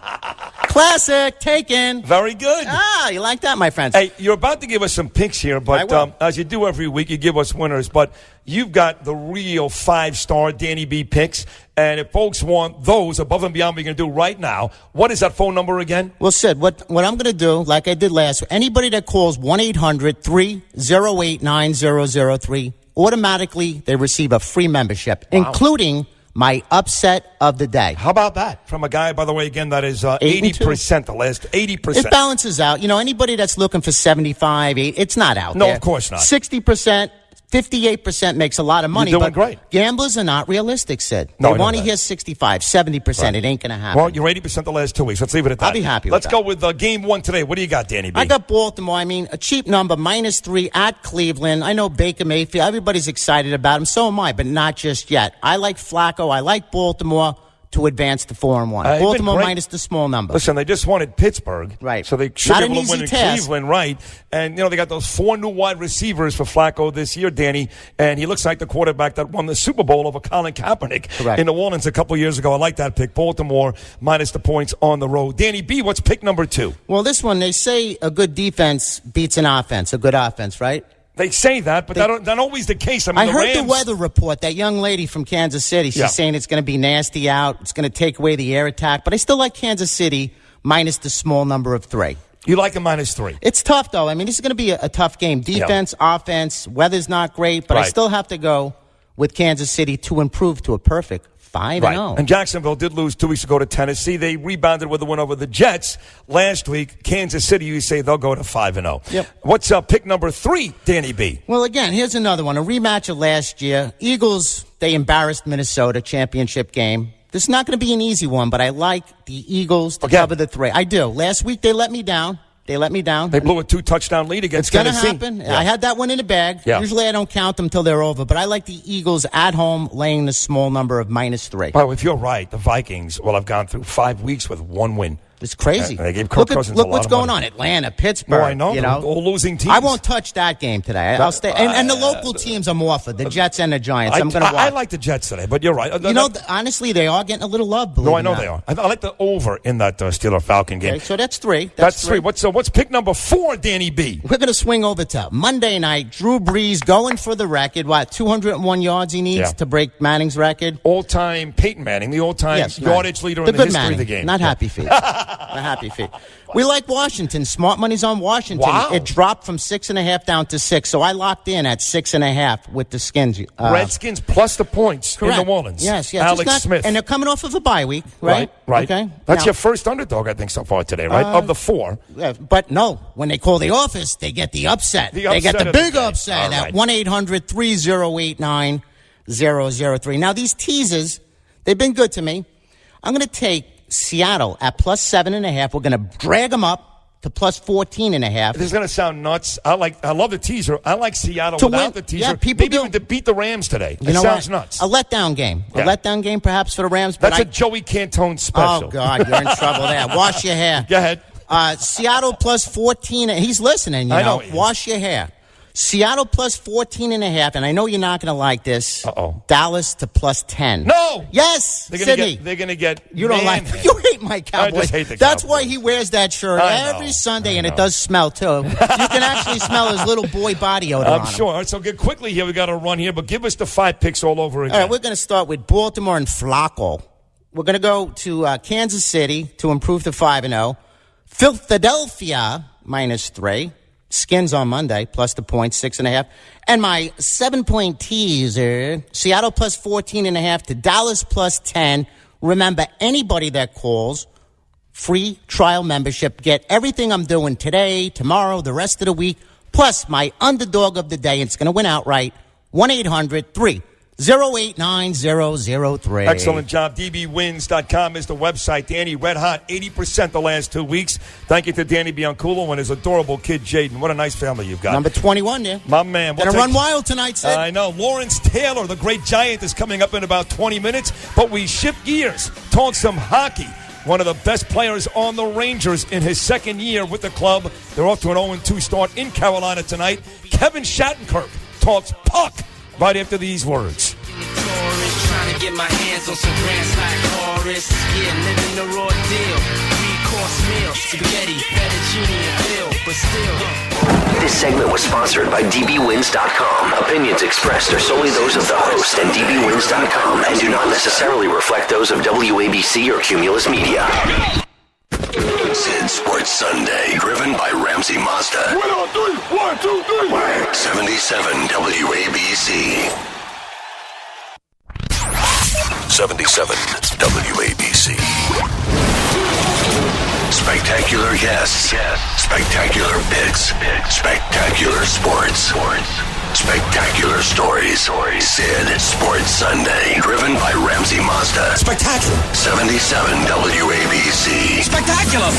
Classic, taken. Very good. You like that, my friends? Hey, you're about to give us some picks here, but as you do every week, you give us winners. But you've got the real 5-star Danny B picks. And if folks want those above and beyond what you're going to do right now, what is that phone number again? Well, Sid, what I'm going to do, like I did last week, anybody that calls 1-800-308-9003, automatically they receive a free membership, including my upset of the day. How about that? From a guy, by the way, again, that is 80%, the last 80%. It balances out. You know, anybody that's looking for 75, 80, it's not out there. No, of course not. 60%. 58% makes a lot of money. You're doing but great. Gamblers are not realistic, Sid. No, they want to hear 65, 70%. Right. It ain't going to happen. Well, you're 80% the last 2 weeks. Let's leave it at that. I'll be happy with Let's go with game 1 today. What do you got, Danny B? I got Baltimore. I mean, a cheap number, -3 at Cleveland. I know Baker Mayfield. Everybody's excited about him. So am I, but not just yet. I like Flacco. I like Baltimore. to advance to 4-1. Baltimore minus the small number. Listen, they just won at Pittsburgh. Right. So they should be able to win in Cleveland, right? And, they got those 4 new wide receivers for Flacco this year, Danny, and he looks like the quarterback that won the Super Bowl over Colin Kaepernick in New Orleans a couple years ago. I like that pick. Baltimore minus the points on the road. Danny B, what's pick number 2? Well, this one, they say a good defense beats an offense, a good offense, right? They say that, but that's not always the case. I heard the weather report. That young lady from Kansas City, she's saying it's going to be nasty out. It's going to take away the air attack. But I still like Kansas City minus the small number of 3. You like the minus 3? It's tough, though. I mean, this is going to be a tough game. Defense, offense, weather's not great. But I still have to go with Kansas City to improve to a perfect 5-0. And Jacksonville did lose 2 weeks ago to Tennessee. They rebounded with a win over the Jets last week. Kansas City, you say they'll go to 5-0. Yep. What's pick number 3, Danny B? Well, again, here's another one. A rematch of last year. Eagles, they embarrassed Minnesota championship game. This is not going to be an easy one, but I like the Eagles to cover the 3. I do. Last week, they let me down. They blew a 2-touchdown lead against Tennessee. It's going to happen. Yeah. I had that one in the bag. Yeah. Usually I don't count them till they're over, but I like the Eagles at home laying the small number of minus 3. Well, if you're right, the Vikings will have gone through 5 weeks with 1 win. It's crazy. They gave Kirk Cousins look a lot what's of going money. on. Atlanta, Pittsburgh. No, I know. They're all losing teams. I won't touch that game today. I'll stay. And the local teams I'm off of, the Jets and the Giants. I'm going to watch. I like the Jets today, but you're right. Honestly, they are getting a little love. No, I know they are. I like the over in that Steeler-Falcon game. Okay, so that's 3. That's 3. What's pick number 4, Danny B? We're going to swing over to Monday night. Drew Brees going for the record. 201 yards he needs to break Manning's record? All-time Peyton Manning, the all-time yardage leader in the history of the game. Not happy feet. Not happy feet. We like Washington. Smart money's on Washington. Wow. It dropped from 6.5 down to 6, so I locked in at 6.5 with the Skins. Redskins plus the points in New Orleans. Yes. Alex Smith. And they're coming off of a bye week, right? Right. Okay. That's your first underdog, I think, so far today, right? Of the 4. Yeah, but no, when they call the office, they get the upset. They get the big upset at 1-800-308-9003. Now, these teasers, they've been good to me. I'm going to take Seattle at plus 7.5. We're going to drag them up to plus 14.5. This is going to sound nuts. I love the teaser. I like Seattle without the teaser. Yeah, people maybe even to beat the Rams today. It sounds nuts. A letdown game. Yeah. A letdown game perhaps for the Rams. But That's a Joey Cantone special. Oh, God, you're in trouble there. Wash your hair. Go ahead. Seattle plus 14. He's listening, you know. Wash your hair. Seattle plus 14.5, and I know you're not going to like this. Dallas to plus 10. No! Yes! Sydney. They're going to get... You don't like... You hate my Cowboys. I just hate the That's Cowboys. why he wears that shirt every Sunday, and it does smell, too. You can actually smell his little boy body odor on him. I'm sure. All right, so get quickly here. We got to run here, but give us the 5 picks all over again. All right, we're going to start with Baltimore and Flacco. We're going to go to Kansas City to improve to 5-0. Philadelphia minus 3. Skins on Monday, plus the points, 6.5. And my 7-point teaser, Seattle plus 14.5 to Dallas plus 10. Remember, anybody that calls, free trial membership. Get everything I'm doing today, tomorrow, the rest of the week, plus my underdog of the day. It's going to win outright. 1-800-308-9003. Excellent job. DBWins.com is the website. Danny, red hot, 80% the last 2 weeks. Thank you to Danny Bianculo and his adorable kid, Jaden. What a nice family you've got. Number 21 there. My man. Gonna run wild tonight, Sid. I know. Lawrence Taylor, the great Giant, is coming up in about 20 minutes. But we shift gears, talk some hockey. One of the best players on the Rangers in his second year with the club. They're off to an 0-2 start in Carolina tonight. Kevin Shattenkirk talks puck right after these words. Trying to get my hands on some grand like chorus. Yeah, living the raw deal. 3-course meal, spaghetti, fettuccine, and bill, but still. This segment was sponsored by DBWins.com. Opinions expressed are solely those of the host and DBWins.com and do not necessarily reflect those of WABC or Cumulus Media. Sid Sports Sunday, driven by Ramsey Mazda. 1, 2, 3. 77 WABC. 77 WABC. Spectacular guests, spectacular picks, spectacular sports, spectacular stories. Sid Sports Sunday, driven by Ramsey Mazda. Spectacular. 77 WABC. Spectacular.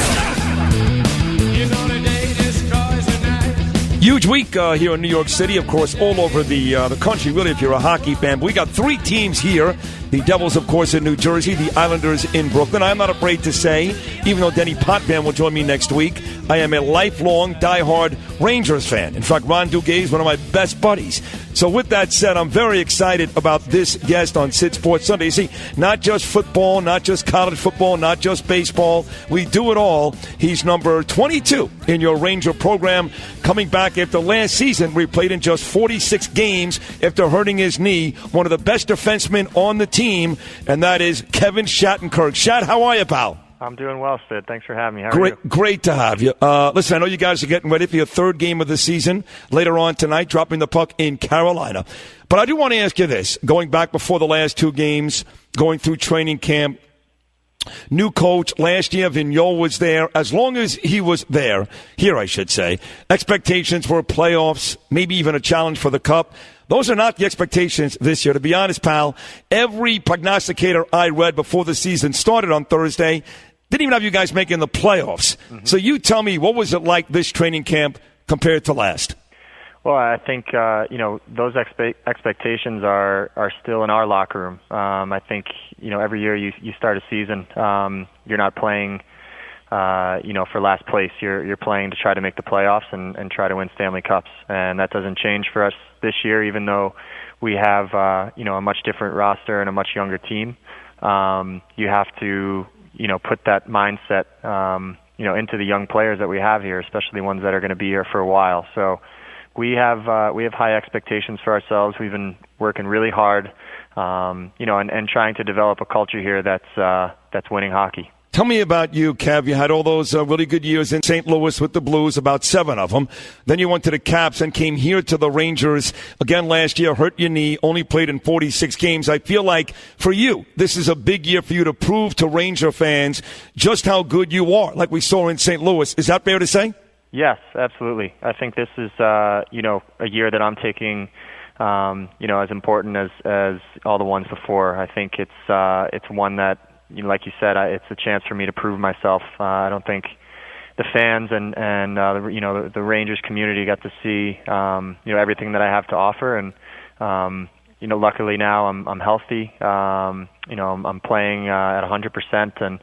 Huge week here in New York City, of course, all over the country, really, if you're a hockey fan. But we got 3 teams here. The Devils, of course, in New Jersey, the Islanders in Brooklyn. I'm not afraid to say, even though Denny Potvin will join me next week, I am a lifelong, diehard Rangers fan. In fact, Ron Duguay is one of my best buddies. So with that said, I'm very excited about this guest on Sid Sports Sunday. You see, not just football, not just college football, not just baseball. We do it all. He's number 22 in your Ranger program, coming back after last season where he played in just 46 games after hurting his knee. One of the best defensemen on the team, and that is Kevin Shattenkirk. Shat, how are you, pal? I'm doing well, Sid. Thanks for having me. How are you? Great to have you. Listen, I know you guys are getting ready for your 3rd game of the season later on tonight, dropping the puck in Carolina. But I do want to ask you this, going back before the last 2 games, going through training camp, new coach. Last year, Vigneault was there. As long as he was there, here I should say, expectations were playoffs, maybe even a challenge for the Cup. Those are not the expectations this year. To be honest, pal, every prognosticator I read before the season started on Thursday didn't even have you guys making the playoffs. Mm-hmm. So you tell me, what was it like this training camp compared to last? Well, I think those expectations are still in our locker room. I think every year you start a season, you're not playing for last place. You're playing to try to make the playoffs and try to win Stanley Cups, and that doesn't change for us this year. Even though we have a much different roster and a much younger team, you have to put that mindset into the young players that we have here, especially ones that are going to be here for a while. So we have high expectations for ourselves. We've been working really hard, and trying to develop a culture here that's winning hockey. Tell me about you, Kev. You had all those really good years in St. Louis with the Blues, about 7 of them. Then you went to the Caps and came here to the Rangers again last year, hurt your knee, only played in 46 games. I feel like for you, this is a big year for you to prove to Ranger fans just how good you are, like we saw in St. Louis. Is that fair to say? Yes, absolutely. I think this is, a year that I'm taking, as important as all the ones before. I think it's one that, like you said, it's a chance for me to prove myself. I don't think the fans and the Rangers community got to see everything that I have to offer, and luckily now I'm healthy. I'm playing at 100%, and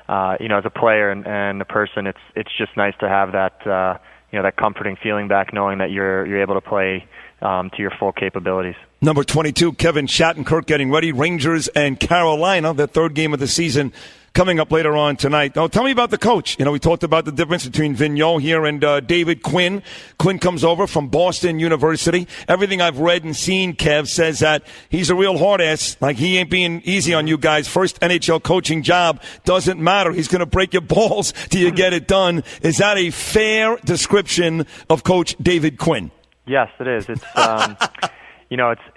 as a player and a person, it's just nice to have that that comforting feeling back, knowing that you're able to play to your full capabilities. Number 22, Kevin Shattenkirk, getting ready. Rangers and Carolina, the 3rd game of the season, coming up later on tonight. Now, tell me about the coach. We talked about the difference between Vigneault here and David Quinn. Quinn comes over from Boston University. Everything I've read and seen, Kev, says that he's a real hard ass. Like, he ain't being easy on you guys. First NHL coaching job, doesn't matter. He's going to break your balls till you get it done. Is that a fair description of Coach David Quinn? Yes, it is. It's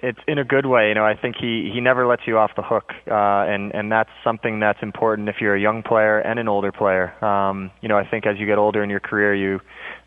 it's in a good way. I think he never lets you off the hook, and that's something that's important if you're a young player and an older player. I think as you get older in your career,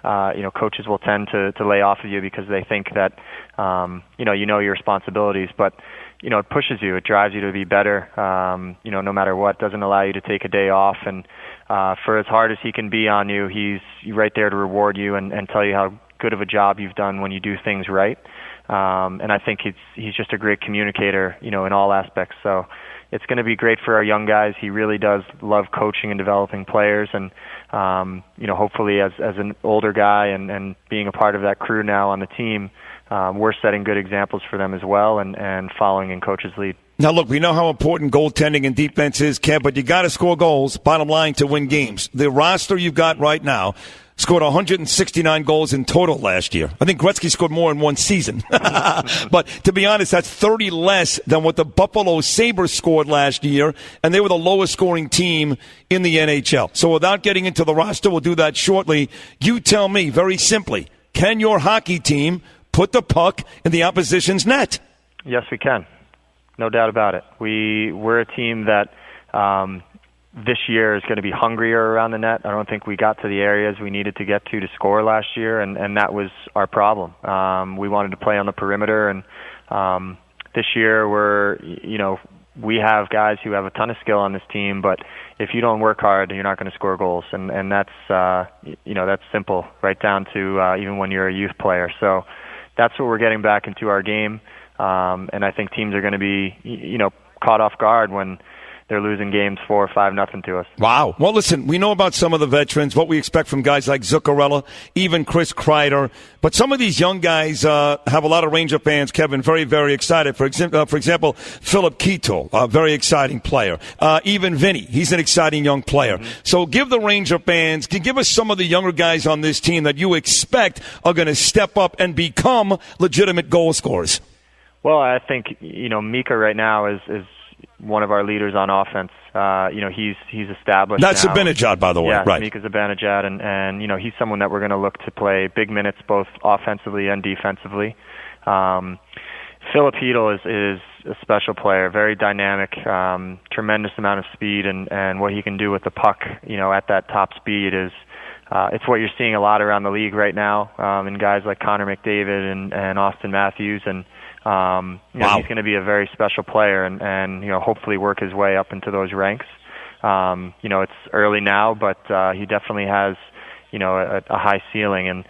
coaches will tend to lay off of you because they think that you know your responsibilities, but it pushes you, it drives you to be better. No matter what, doesn't allow you to take a day off, and for as hard as he can be on you, he's right there to reward you and tell you how good of a job you've done when you do things right. And I think he's just a great communicator, in all aspects. So it's going to be great for our young guys. He really does love coaching and developing players, and hopefully as an older guy and being a part of that crew now on the team, we're setting good examples for them as well and following in Coach's lead. Now, look, we know how important goaltending and defense is, Kev, but you got to score goals, bottom line, to win games. The roster you've got right now scored 169 goals in total last year. I think Gretzky scored more in one season. But to be honest, that's 30 less than what the Buffalo Sabres scored last year, and they were the lowest scoring team in the NHL. So without getting into the roster, we'll do that shortly. You tell me, very simply, can your hockey team put the puck in the opposition's net? Yes, we can. No doubt about it. We're a team that this year is going to be hungrier around the net. I don't think we got to the areas we needed to get to score last year, and that was our problem. We wanted to play on the perimeter, and this year we're we have guys who have a ton of skill on this team, but if you don't work hard, you're not going to score goals, and that's that's simple, right down to even when you're a youth player. So that's what we're getting back into our game, and I think teams are going to be caught off guard when they're losing games 4 or 5-0 to us. Wow. Well, listen, we know about some of the veterans, what we expect from guys like Zuccarello, even Chris Kreider. But some of these young guys have a lot of Ranger fans, Kevin, very, very excited. For example, Philip Keto, a very exciting player. Even Vinny, he's an exciting young player. Mm-hmm. So give the Ranger fans, give us some of the younger guys on this team that you expect are going to step up and become legitimate goal scorers. Well, I think, Mika right now is one of our leaders on offense. He's established. That's now. Zibanejad, by the way. Yeah, right. Mika Zibanejad, and he's someone that we're going to look to play big minutes both offensively and defensively. Philip Hedl is a special player, very dynamic, tremendous amount of speed, and what he can do with the puck, at that top speed is it's what you're seeing a lot around the league right now in guys like Connor McDavid and Austin Matthews, and he's going to be a very special player and hopefully work his way up into those ranks. It's early now, but he definitely has a high ceiling, and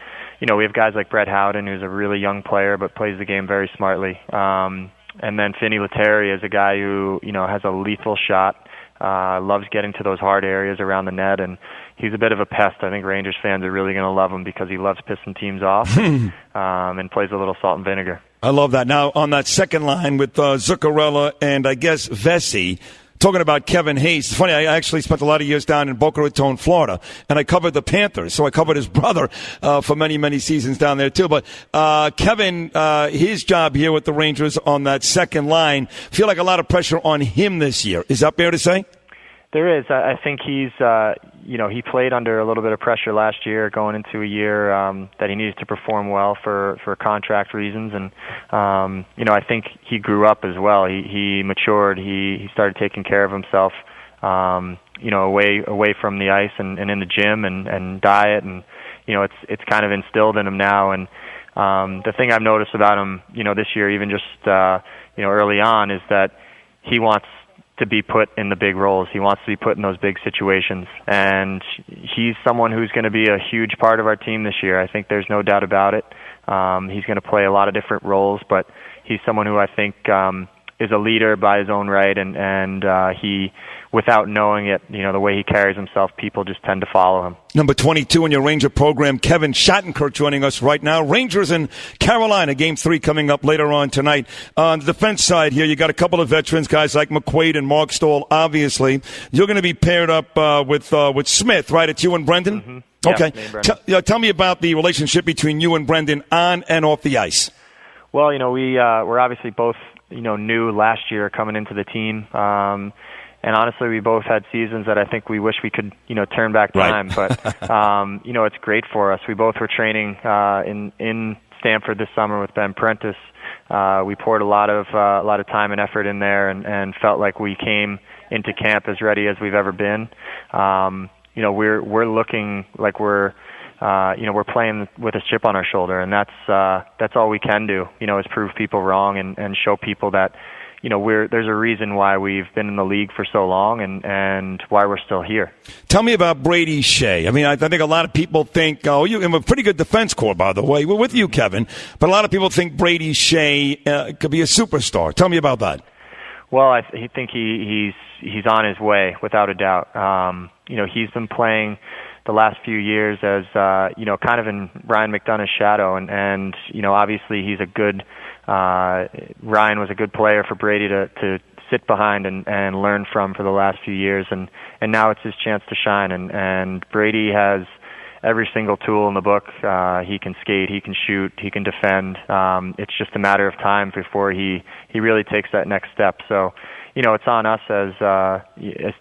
we have guys like Brett Howden, who's a really young player but plays the game very smartly. And then Finny Lettieri is a guy who has a lethal shot, loves getting to those hard areas around the net, and he's a bit of a pest. I think Rangers fans are really going to love him because he loves pissing teams off and plays a little salt and vinegar. I love that. Now, on that second line with Zuccarello and I guess Vesey, talking about Kevin Hayes. It's funny, I actually spent a lot of years down in Boca Raton, Florida, and I covered the Panthers, so I covered his brother for many, many seasons down there too. But Kevin, his job here with the Rangers on that second line, feel like a lot of pressure on him this year. Is that fair to say? There is. I think he's, he played under a little bit of pressure last year, going into a year that he needed to perform well for contract reasons, and I think he grew up as well. He matured. He started taking care of himself, away from the ice and in the gym and diet, and it's kind of instilled in him now. And the thing I've noticed about him, this year, even just early on, is that he wants to be put in the big roles. He wants to be put in those big situations. And he's someone who's going to be a huge part of our team this year. I think there's no doubt about it. He's going to play a lot of different roles, but he's someone who I think is a leader by his own right, and he, without knowing it, the way he carries himself, people just tend to follow him. Number 22 in your Ranger program, Kevin Shattenkirk, joining us right now. Rangers in Carolina, Game 3 coming up later on tonight. On the defense side here, you got a couple of veterans, guys like McQuaid and Mark Stahl, obviously. You're going to be paired up with Smith, right? It's you and Brendan? Mm-hmm. Okay. Tell me about the relationship between you and Brendan on and off the ice. Well, we're obviously both new last year coming into the team. And honestly, we both had seasons that I think we wish we could, turn back time. Right. But, it's great for us. We both were training in Stamford this summer with Ben Prentice. We poured a lot of time and effort in there, and felt like we came into camp as ready as we've ever been. We're looking like we're playing with a chip on our shoulder, and that's all we can do. Is prove people wrong and show people that. There's a reason why we've been in the league for so long and why we're still here. Tell me about Brady Shea. I mean, I think a lot of people think, you have a pretty good defense corps, by the way. We're with you, Kevin. But a lot of people think Brady Shea could be a superstar. Tell me about that. Well, I think he's on his way, without a doubt. He's been playing the last few years as, kind of in Ryan McDonough's shadow. And obviously he's a good Ryan was a good player for Brady to sit behind and learn from for the last few years, and now it's his chance to shine. And Brady has every single tool in the book. He can skate, he can shoot, he can defend. It's just a matter of time before he really takes that next step. So, it's on us as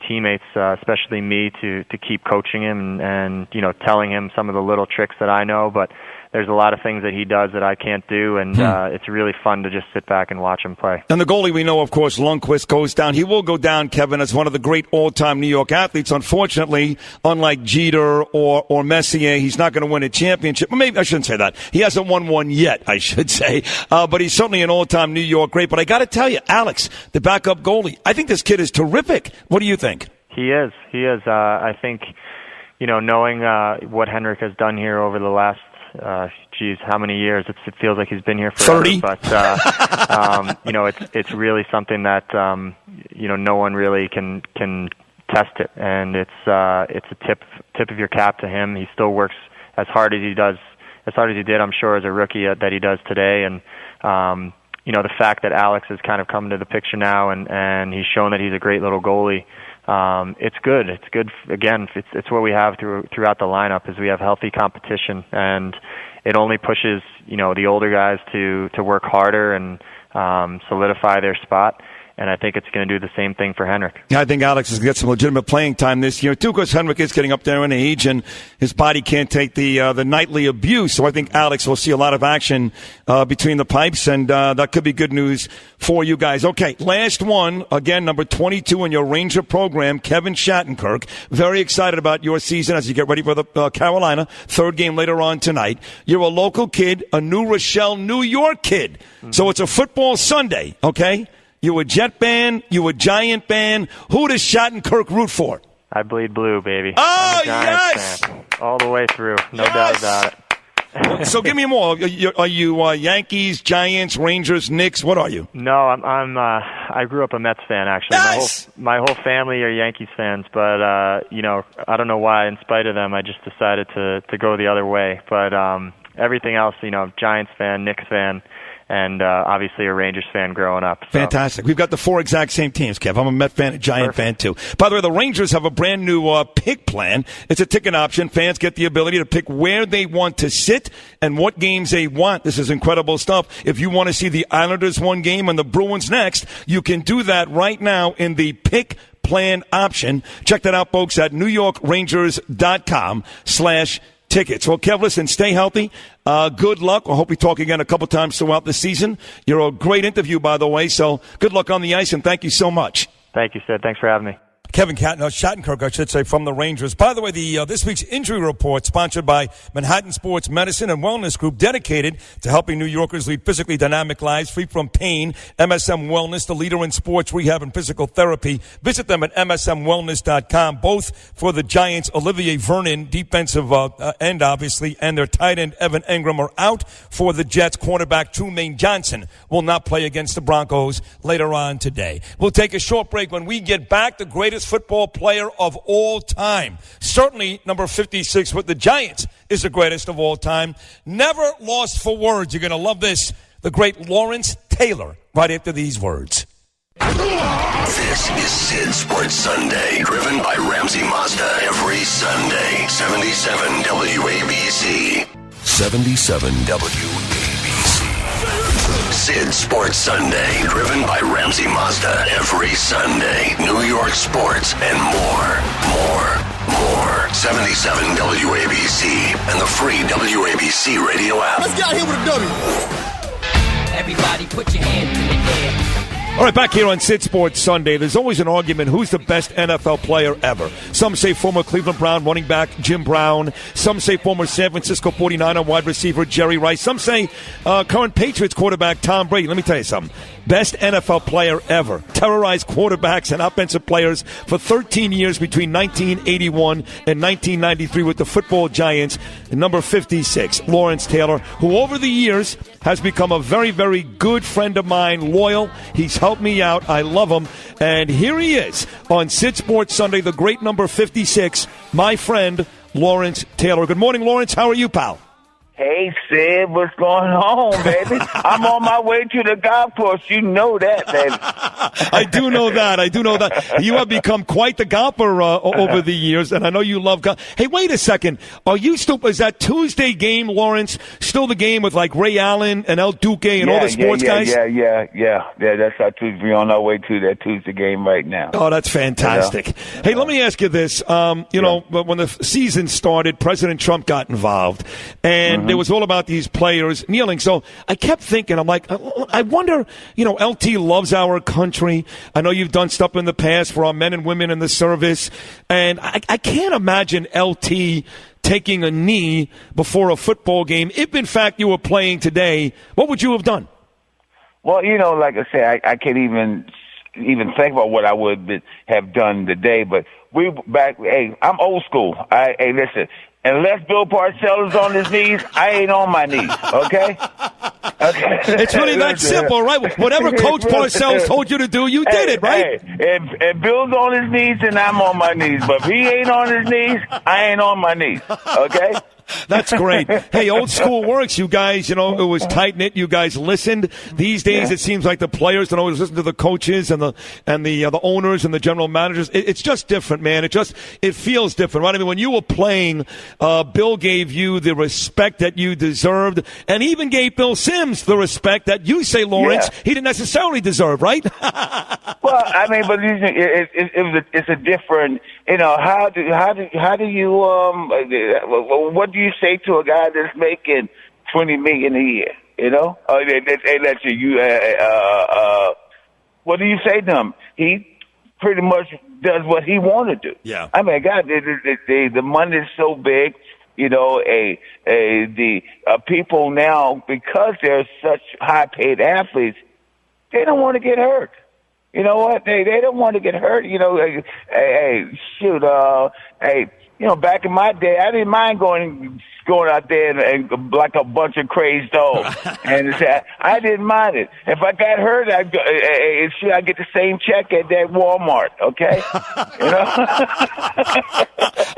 teammates, especially me, to keep coaching him and telling him some of the little tricks that I know, but there's a lot of things that he does that I can't do, and it's really fun to just sit back and watch him play. And the goalie we know, of course, Lundqvist, goes down. He will go down, Kevin, as one of the great all-time New York athletes. Unfortunately, unlike Jeter or Messier, he's not going to win a championship. Well, maybe I shouldn't say that. He hasn't won one yet, I should say. But he's certainly an all-time New York great. But I got to tell you, Alex, the backup goalie, I think this kid is terrific. What do you think? He is. I think, knowing what Henrik has done here over the last, how many years? It feels like he's been here forever. 30. But, it's really something that, no one really can test it. And it's a tip of your cap to him. He still works as hard as he did, I'm sure, as a rookie that he does today. And, the fact that Alex has kind of come into the picture now and he's shown that he's a great little goalie. It's good. It's good. Again, it's what we have throughout the lineup is we have healthy competition, and it only pushes the older guys to work harder and solidify their spot. And I think it's going to do the same thing for Henrik. Yeah, I think Alex is going to get some legitimate playing time this year, too, because Henrik is getting up there in age, and his body can't take the nightly abuse. So I think Alex will see a lot of action between the pipes, and that could be good news for you guys. Okay, last one, again, number 22 in your Ranger program, Kevin Shattenkirk. Very excited about your season as you get ready for the Carolina, third game later on tonight. You're a local kid, a New Rochelle, New York kid. Mm-hmm. So it's a football Sunday, okay? You a Jet fan? You a Giant fan? Who does Shattenkirk root for? I bleed blue, baby. Oh, I'm a Giants fan. All the way through. No doubt about it. So give me more. Are you Yankees, Giants, Rangers, Knicks? What are you? No, I grew up a Mets fan, actually. Yes! My whole family are Yankees fans, but I don't know why. In spite of them, I just decided to go the other way. But everything else, Giants fan, Knicks fan. And obviously a Rangers fan growing up. So. Fantastic. We've got the four exact same teams, Kev. I'm a Met fan, a Giant fan, too. By the way, the Rangers have a brand new pick plan. It's a ticket option. Fans get the ability to pick where they want to sit and what games they want. This is incredible stuff. If you want to see the Islanders one game and the Bruins next, you can do that right now in the pick plan option. Check that out, folks, at NewYorkrangers.com/tickets. Well, Kev, listen, stay healthy. Good luck. I hope we talk again a couple times throughout the season. You're a great interview, by the way, so good luck on the ice, and thank you so much. Thank you, Sid. Thanks for having me. Kevin Shattenkirk, I should say, from the Rangers. By the way, this week's injury report sponsored by Manhattan Sports Medicine and Wellness Group, dedicated to helping New Yorkers lead physically dynamic lives free from pain. MSM Wellness, the leader in sports rehab and physical therapy. Visit them at msmwellness.com. Both for the Giants, Olivier Vernon, defensive end, obviously, and their tight end, Evan Engram, are out. For the Jets, cornerback Trumaine Johnson will not play against the Broncos later on today. We'll take a short break. When we get back, the greatest football player of all time. Certainly number 56 with the Giants is the greatest of all time. Never lost for words. You're going to love this. The great Lawrence Taylor right after these words. This is Sid Sports Sunday, driven by Ramsey Mazda every Sunday. 77 WABC. 77 WABC. Sid Sports Sunday, driven by Ramsey Mazda every Sunday. New York sports and more. 77 WABC and the free WABC radio app. Let's get out here with a W. Everybody put your hand in the air. All right, back here on Sid Sports Sunday, there's always an argument who's the best NFL player ever. Some say former Cleveland Brown running back Jim Brown. Some say former San Francisco 49er wide receiver Jerry Rice. Some say current Patriots quarterback Tom Brady. Let me tell you something. Best NFL player ever. Terrorized quarterbacks and offensive players for 13 years between 1981 and 1993 with the football Giants. Number 56, Lawrence Taylor, who over the years has become a very, very good friend of mine, loyal. He's helped me out. I love him. And here he is on Sid Sports Sunday, the great number 56, my friend, Lawrence Taylor. Good morning, Lawrence. How are you, pal? Hey, Sid, what's going on, baby? I'm on my way to the golf course. You know that, baby. I do know that. You have become quite the golfer over the years, and I know you love golf. Hey, wait a second. Is that Tuesday game, Lawrence, still the game with, like, Ray Allen and El Duque and all the sports guys? Yeah, that's our Tuesday. We're on our way to that Tuesday game right now. Oh, that's fantastic. Hey, let me ask you this. When the season started, President Trump got involved, and it was all about these players kneeling. So I kept thinking, I'm like, I wonder, LT loves our country. I know you've done stuff in the past for our men and women in the service, and I can't imagine LT taking a knee before a football game. If, in fact, you were playing today, what would you have done? Well, like I said, I can't even think about what I would have done today. But I'm old school. Hey, listen, unless Bill Parcells is on his knees, I ain't on my knees, okay? Okay. It's really that simple, right? Whatever Coach Parcells told you to do, you did it, right? Hey, if Bill's on his knees, then I'm on my knees. But if he ain't on his knees, I ain't on my knees, okay? That's great. Hey, old school works. You guys, it was tight-knit. You guys listened. These days, It seems like the players don't always listen to the coaches and the owners and the general managers. It's just different, man. It feels different, right? I mean, when you were playing, Bill gave you the respect that you deserved, and even gave Bill Sims the respect that you say, Lawrence, he didn't necessarily deserve, right? Well, I mean, but it's a different, how do you, what do you say to a guy that's making $20 million a year? They let you. What do you say to him? He pretty much does what he want to do. Yeah. I mean, God, the money is so big. The people now, because they're such high-paid athletes, they don't want to get hurt. You know what? They don't want to get hurt. Back in my day, I didn't mind going out there and like a bunch of crazed dogs. And I didn't mind it. If I got hurt, I'd get the same check at that Walmart, okay?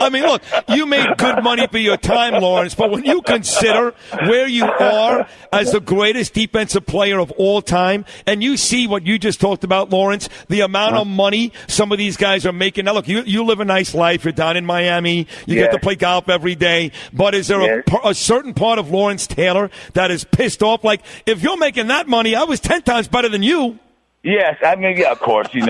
I mean, look, you made good money for your time, Lawrence, but when you consider where you are as the greatest defensive player of all time, and you see what you just talked about, Lawrence, the amount of money some of these guys are making. Now, look, you live a nice life. You're down in Miami. You get to play golf every day. But is there a certain part of Lawrence Taylor that is pissed off? Like, if you're making that money, I was 10 times better than you. Yes, I mean, of course, we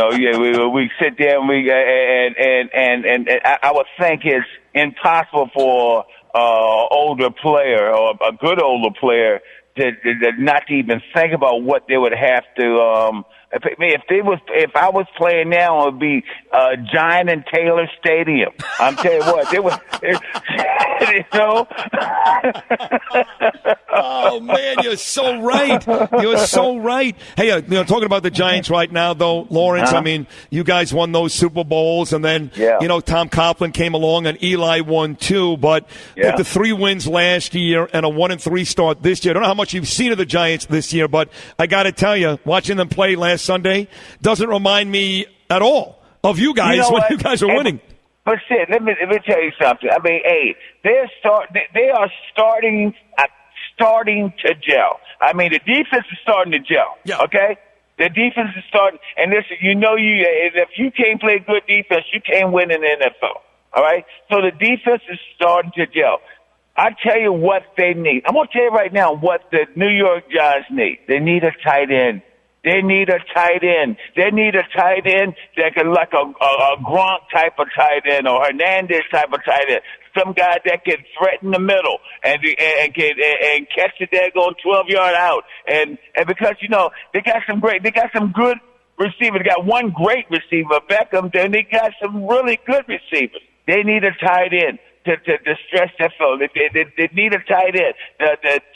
sit there and I would think it's impossible for older player or a good older player to not to even think about what they would have to. If I was playing now, it would be Giant and Taylor Stadium. I'm telling you what, it was. Oh man, you're so right. You're so right. Hey, talking about the Giants right now, though, Lawrence. I mean, you guys won those Super Bowls, and then Tom Coughlin came along, and Eli won too. But with the 3 wins last year and a 1-3 start this year, I don't know how much you've seen of the Giants this year, but I got to tell you, watching them play last Sunday doesn't remind me at all of you guys when you guys are winning. But shit, let me tell you something. I mean, they are starting to gel. I mean, the defense is starting to gel. Yeah. Okay, the defense is starting. And listen, if you can't play good defense, you can't win in the NFL. All right. So the defense is starting to gel. I tell you what they need. I'm gonna tell you right now what the New York Giants need. They need a tight end. They need a tight end. They need a tight end that can, like a Gronk type of tight end or Hernandez type of tight end. Some guy that can threaten the middle and catch the daggone 12-yard out. And because they got some good receivers. They got one great receiver, Beckham. Then they got some really good receivers. They need a tight end to stretch that field. They need a tight end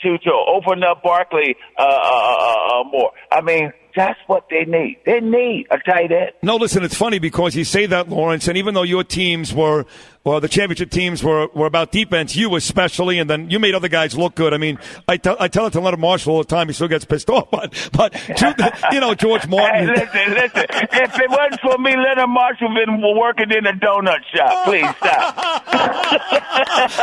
to open up Barkley more. I mean, that's what they need. They need a tight end. No, listen, it's funny because you say that, Lawrence, and even though your teams were, the championship teams were about defense, you especially, and then you made other guys look good. I mean, I tell it to Leonard Marshall all the time. He still gets pissed off, but George Martin. Hey, listen. If it wasn't for me, Leonard Marshall would have been working in a donut shop. Please stop.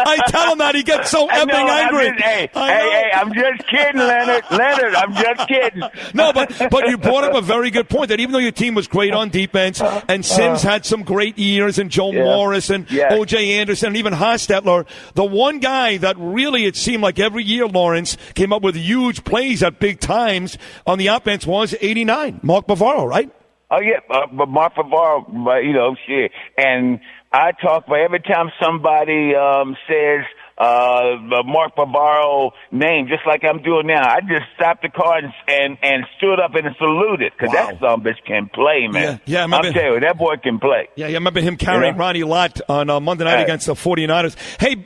I tell him that. He gets so effing angry. I'm just kidding, Leonard. Leonard, I'm just kidding. No, but you brought up a very good point that even though your team was great on defense and Sims had some great years and Joe Morris and O.J. Anderson and even Hostetler, the one guy that really it seemed like every year, Lawrence, came up with huge plays at big times on the offense was 89, Mark Bavaro, right? Oh, yeah, but Mark Bavaro, shit. And I talk about every time somebody says Mark Barbaro name, just like I'm doing now. I just stopped the car and stood up and saluted, because that son bitch can play, man. Yeah, I'm telling you, that boy can play. Yeah, I remember him carrying Ronnie Lott on Monday night against the 49ers. Hey,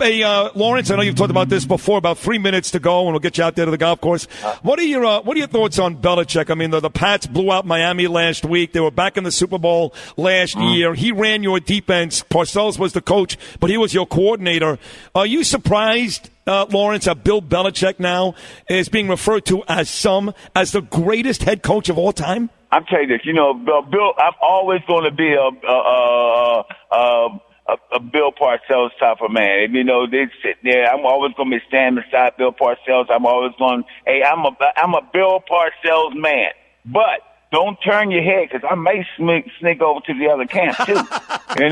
Lawrence, I know you've talked about this before, about 3 minutes to go, and we'll get you out there to the golf course. What are your thoughts on Belichick? I mean, the Pats blew out Miami last week. They were back in the Super Bowl last year. He ran your defense. Parcells was the coach, but he was your coordinator. Are you surprised, Lawrence, that Bill Belichick now is being referred to as the greatest head coach of all time? I'm telling you this, Bill, I'm always going to be a Bill Parcells type of man. They sit there. I'm always going to be standing beside Bill Parcells. I'm always going, I'm a Bill Parcells man. But don't turn your head, because I may sneak over to the other camp too. Hey,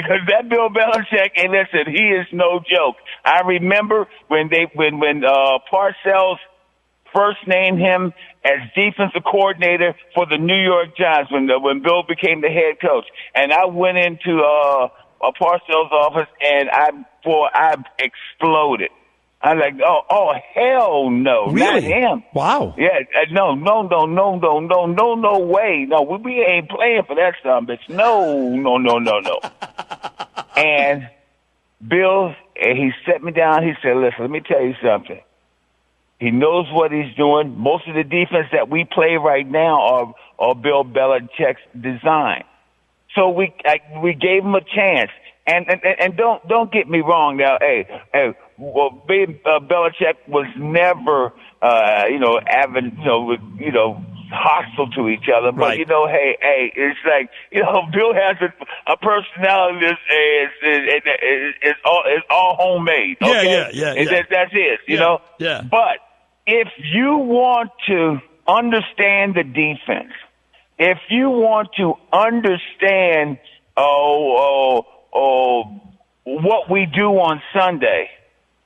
because that Bill Belichick, and listen, he is no joke. I remember when Parcells first named him as defensive coordinator for the New York Giants when Bill became the head coach, and I went into a Parcells' office and I exploded. I'm like, oh, hell no, really? Not him. Wow. Yeah, no way. No, we ain't playing for that son, bitch. No. And Bill, he set me down. He said, listen, let me tell you something. He knows what he's doing. Most of the defense that we play right now are Bill Belichick's design. So we gave him a chance. And don't get me wrong now. Belichick was never, hostile to each other. But right. It's like Bill has a personality is all homemade. Okay? Yeah. That's it. You know. Yeah. But if you want to understand the defense, if you want to understand what we do on Sunday,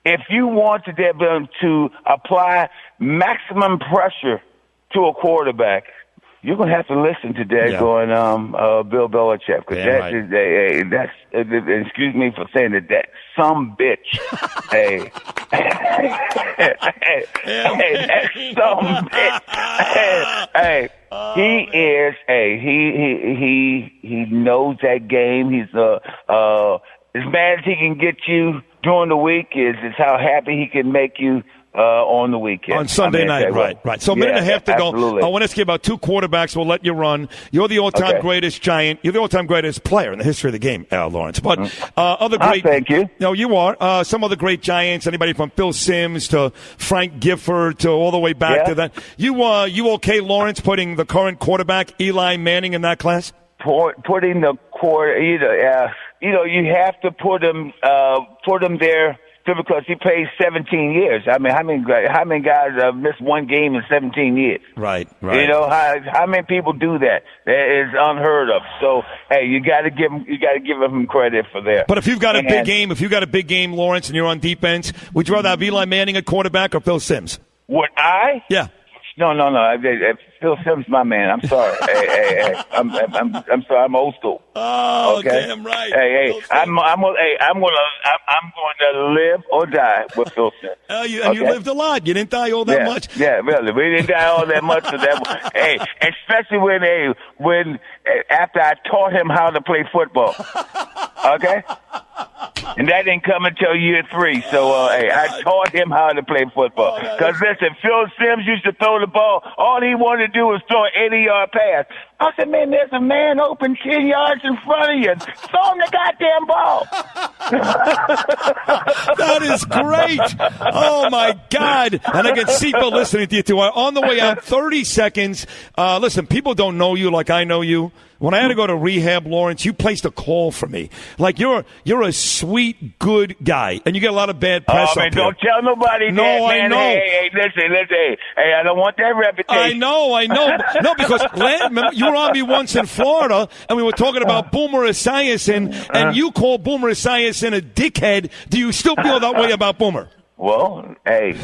if you want to be able to apply maximum pressure to a quarterback, you're going to have to listen to that Bill Belichick. Because that's excuse me for saying that some bitch. That some bitch. He knows that game. He's as bad as he can get you during the week is how happy he can make you on the weekend. On Sunday night, right. So a minute and a half to go. I want to ask you about two quarterbacks. We'll let you run. You're the all-time greatest Giant. You're the all-time greatest player in the history of the game, Lawrence. But other great. Thank you. No, you are. Some other great Giants. Anybody from Phil Simms to Frank Gifford to all the way back to that. You okay, Lawrence, putting the current quarterback Eli Manning in that class? Putting the quarter, you have to put him there. Because he played 17 years. I mean, how many guys have missed one game in 17 years? Right. How many people do that? That is unheard of. So, you got to give him credit for that. But if you've got a big game, Lawrence, and you're on defense, would you rather have Eli Manning at quarterback or Phil Simms? Would I? Yeah. No. Phil Simms, my man. I'm sorry. I'm sorry. I'm old school. Oh, okay. Damn right. I'm going to live or die with Phil Simms. You lived a lot. You didn't die all that much. Yeah, really. We didn't die all that much for that. Especially when after I taught him how to play football. Okay. And that didn't come until year 3. So, I taught him how to play football. Because, listen, Phil Simms used to throw the ball. All he wanted to do was throw an 80-yard pass. I said, man, there's a man open 10 yards in front of you. Throw him the goddamn ball. That is great. Oh, my God. And I can see Phil listening to you, too. On the way out, 30 seconds. Listen, people don't know you like I know you. When I had to go to rehab, Lawrence, you placed a call for me. Like, you're a sweet, good guy, and you get a lot of bad press up here. Don't tell nobody that, man. I know. Hey, listen. Hey, I don't want that reputation. I know. No, because remember, you were on me once in Florida, and we were talking about Boomer Esiason, and you called Boomer Esiason a dickhead. Do you still feel that way about Boomer? Well, the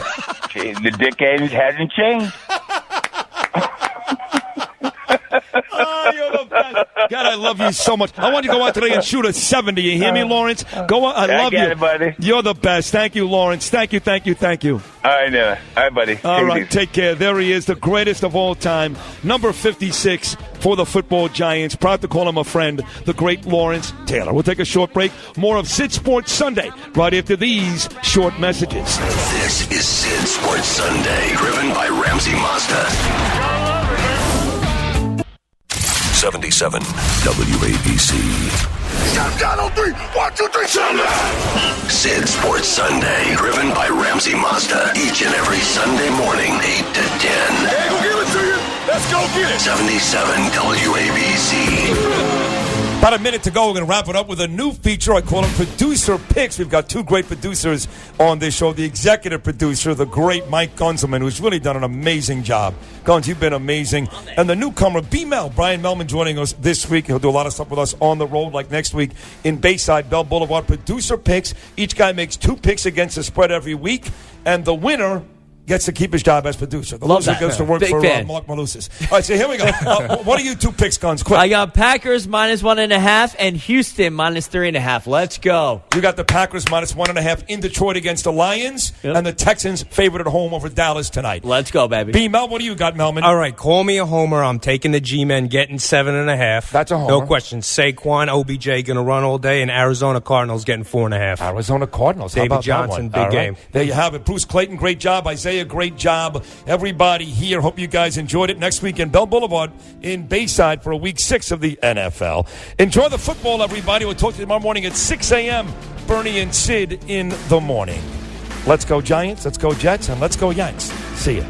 dickhead hasn't changed. Oh, you're the best. I love you so much. I want you to go out today and shoot a 70. You hear me, Lawrence? Go on. I love you. It, buddy. You're the best. Thank you, Lawrence. Thank you. All right, now. All right, buddy. All right, take care. There he is, the greatest of all time, number 56 for the football Giants. Proud to call him a friend, the great Lawrence Taylor. We'll take a short break. More of Sid Sports Sunday right after these short messages. This is Sid Sports Sunday, driven by Ramsey Mazda. 77 WABC. Stop down on 3. 1, 2, 3, Sunday. Sid Sports Sunday, driven by Ramsey Mazda. Each and every Sunday morning, 8 to 10. Hey, we'll give it to you. Let's go get it. 77 WABC. About a minute to go. We're going to wrap it up with a new feature. I call it Producer Picks. We've got two great producers on this show. The executive producer, the great Mike Gunzelman, who's really done an amazing job. Guns, you've been amazing. And the newcomer, B-Mel, Brian Melman, joining us this week. He'll do a lot of stuff with us on the road, like next week in Bayside, Bell Boulevard. Producer Picks. Each guy makes 2 picks against the spread every week. And the winner gets to keep his job as producer. The loser goes to work Big for fan. Mark Malusis. All right, so here we go. What are you 2 picks, Guns? Quick. I got Packers -1.5 and Houston -3.5. Let's go. You got the Packers -1.5 in Detroit against the Lions, and the Texans favored at home over Dallas tonight. Let's go, baby. B-Mel, what do you got, Melman? All right, call me a homer. I'm taking the G-Men, getting 7.5. That's a homer. No question. Saquon, OBJ going to run all day, and Arizona Cardinals getting 4.5. Arizona Cardinals. How David about Johnson, that one? big All right. game. There you have it. Bruce Clayton, great job. Isaiah, great job. Everybody here, hope you guys enjoyed it. Next week in Bell Boulevard in Bayside for week 6 of the NFL. Enjoy the football, everybody. We'll talk to you tomorrow morning at 6 a.m. Bernie and Sid in the morning. Let's go Giants, let's go Jets, and let's go Yanks. See ya.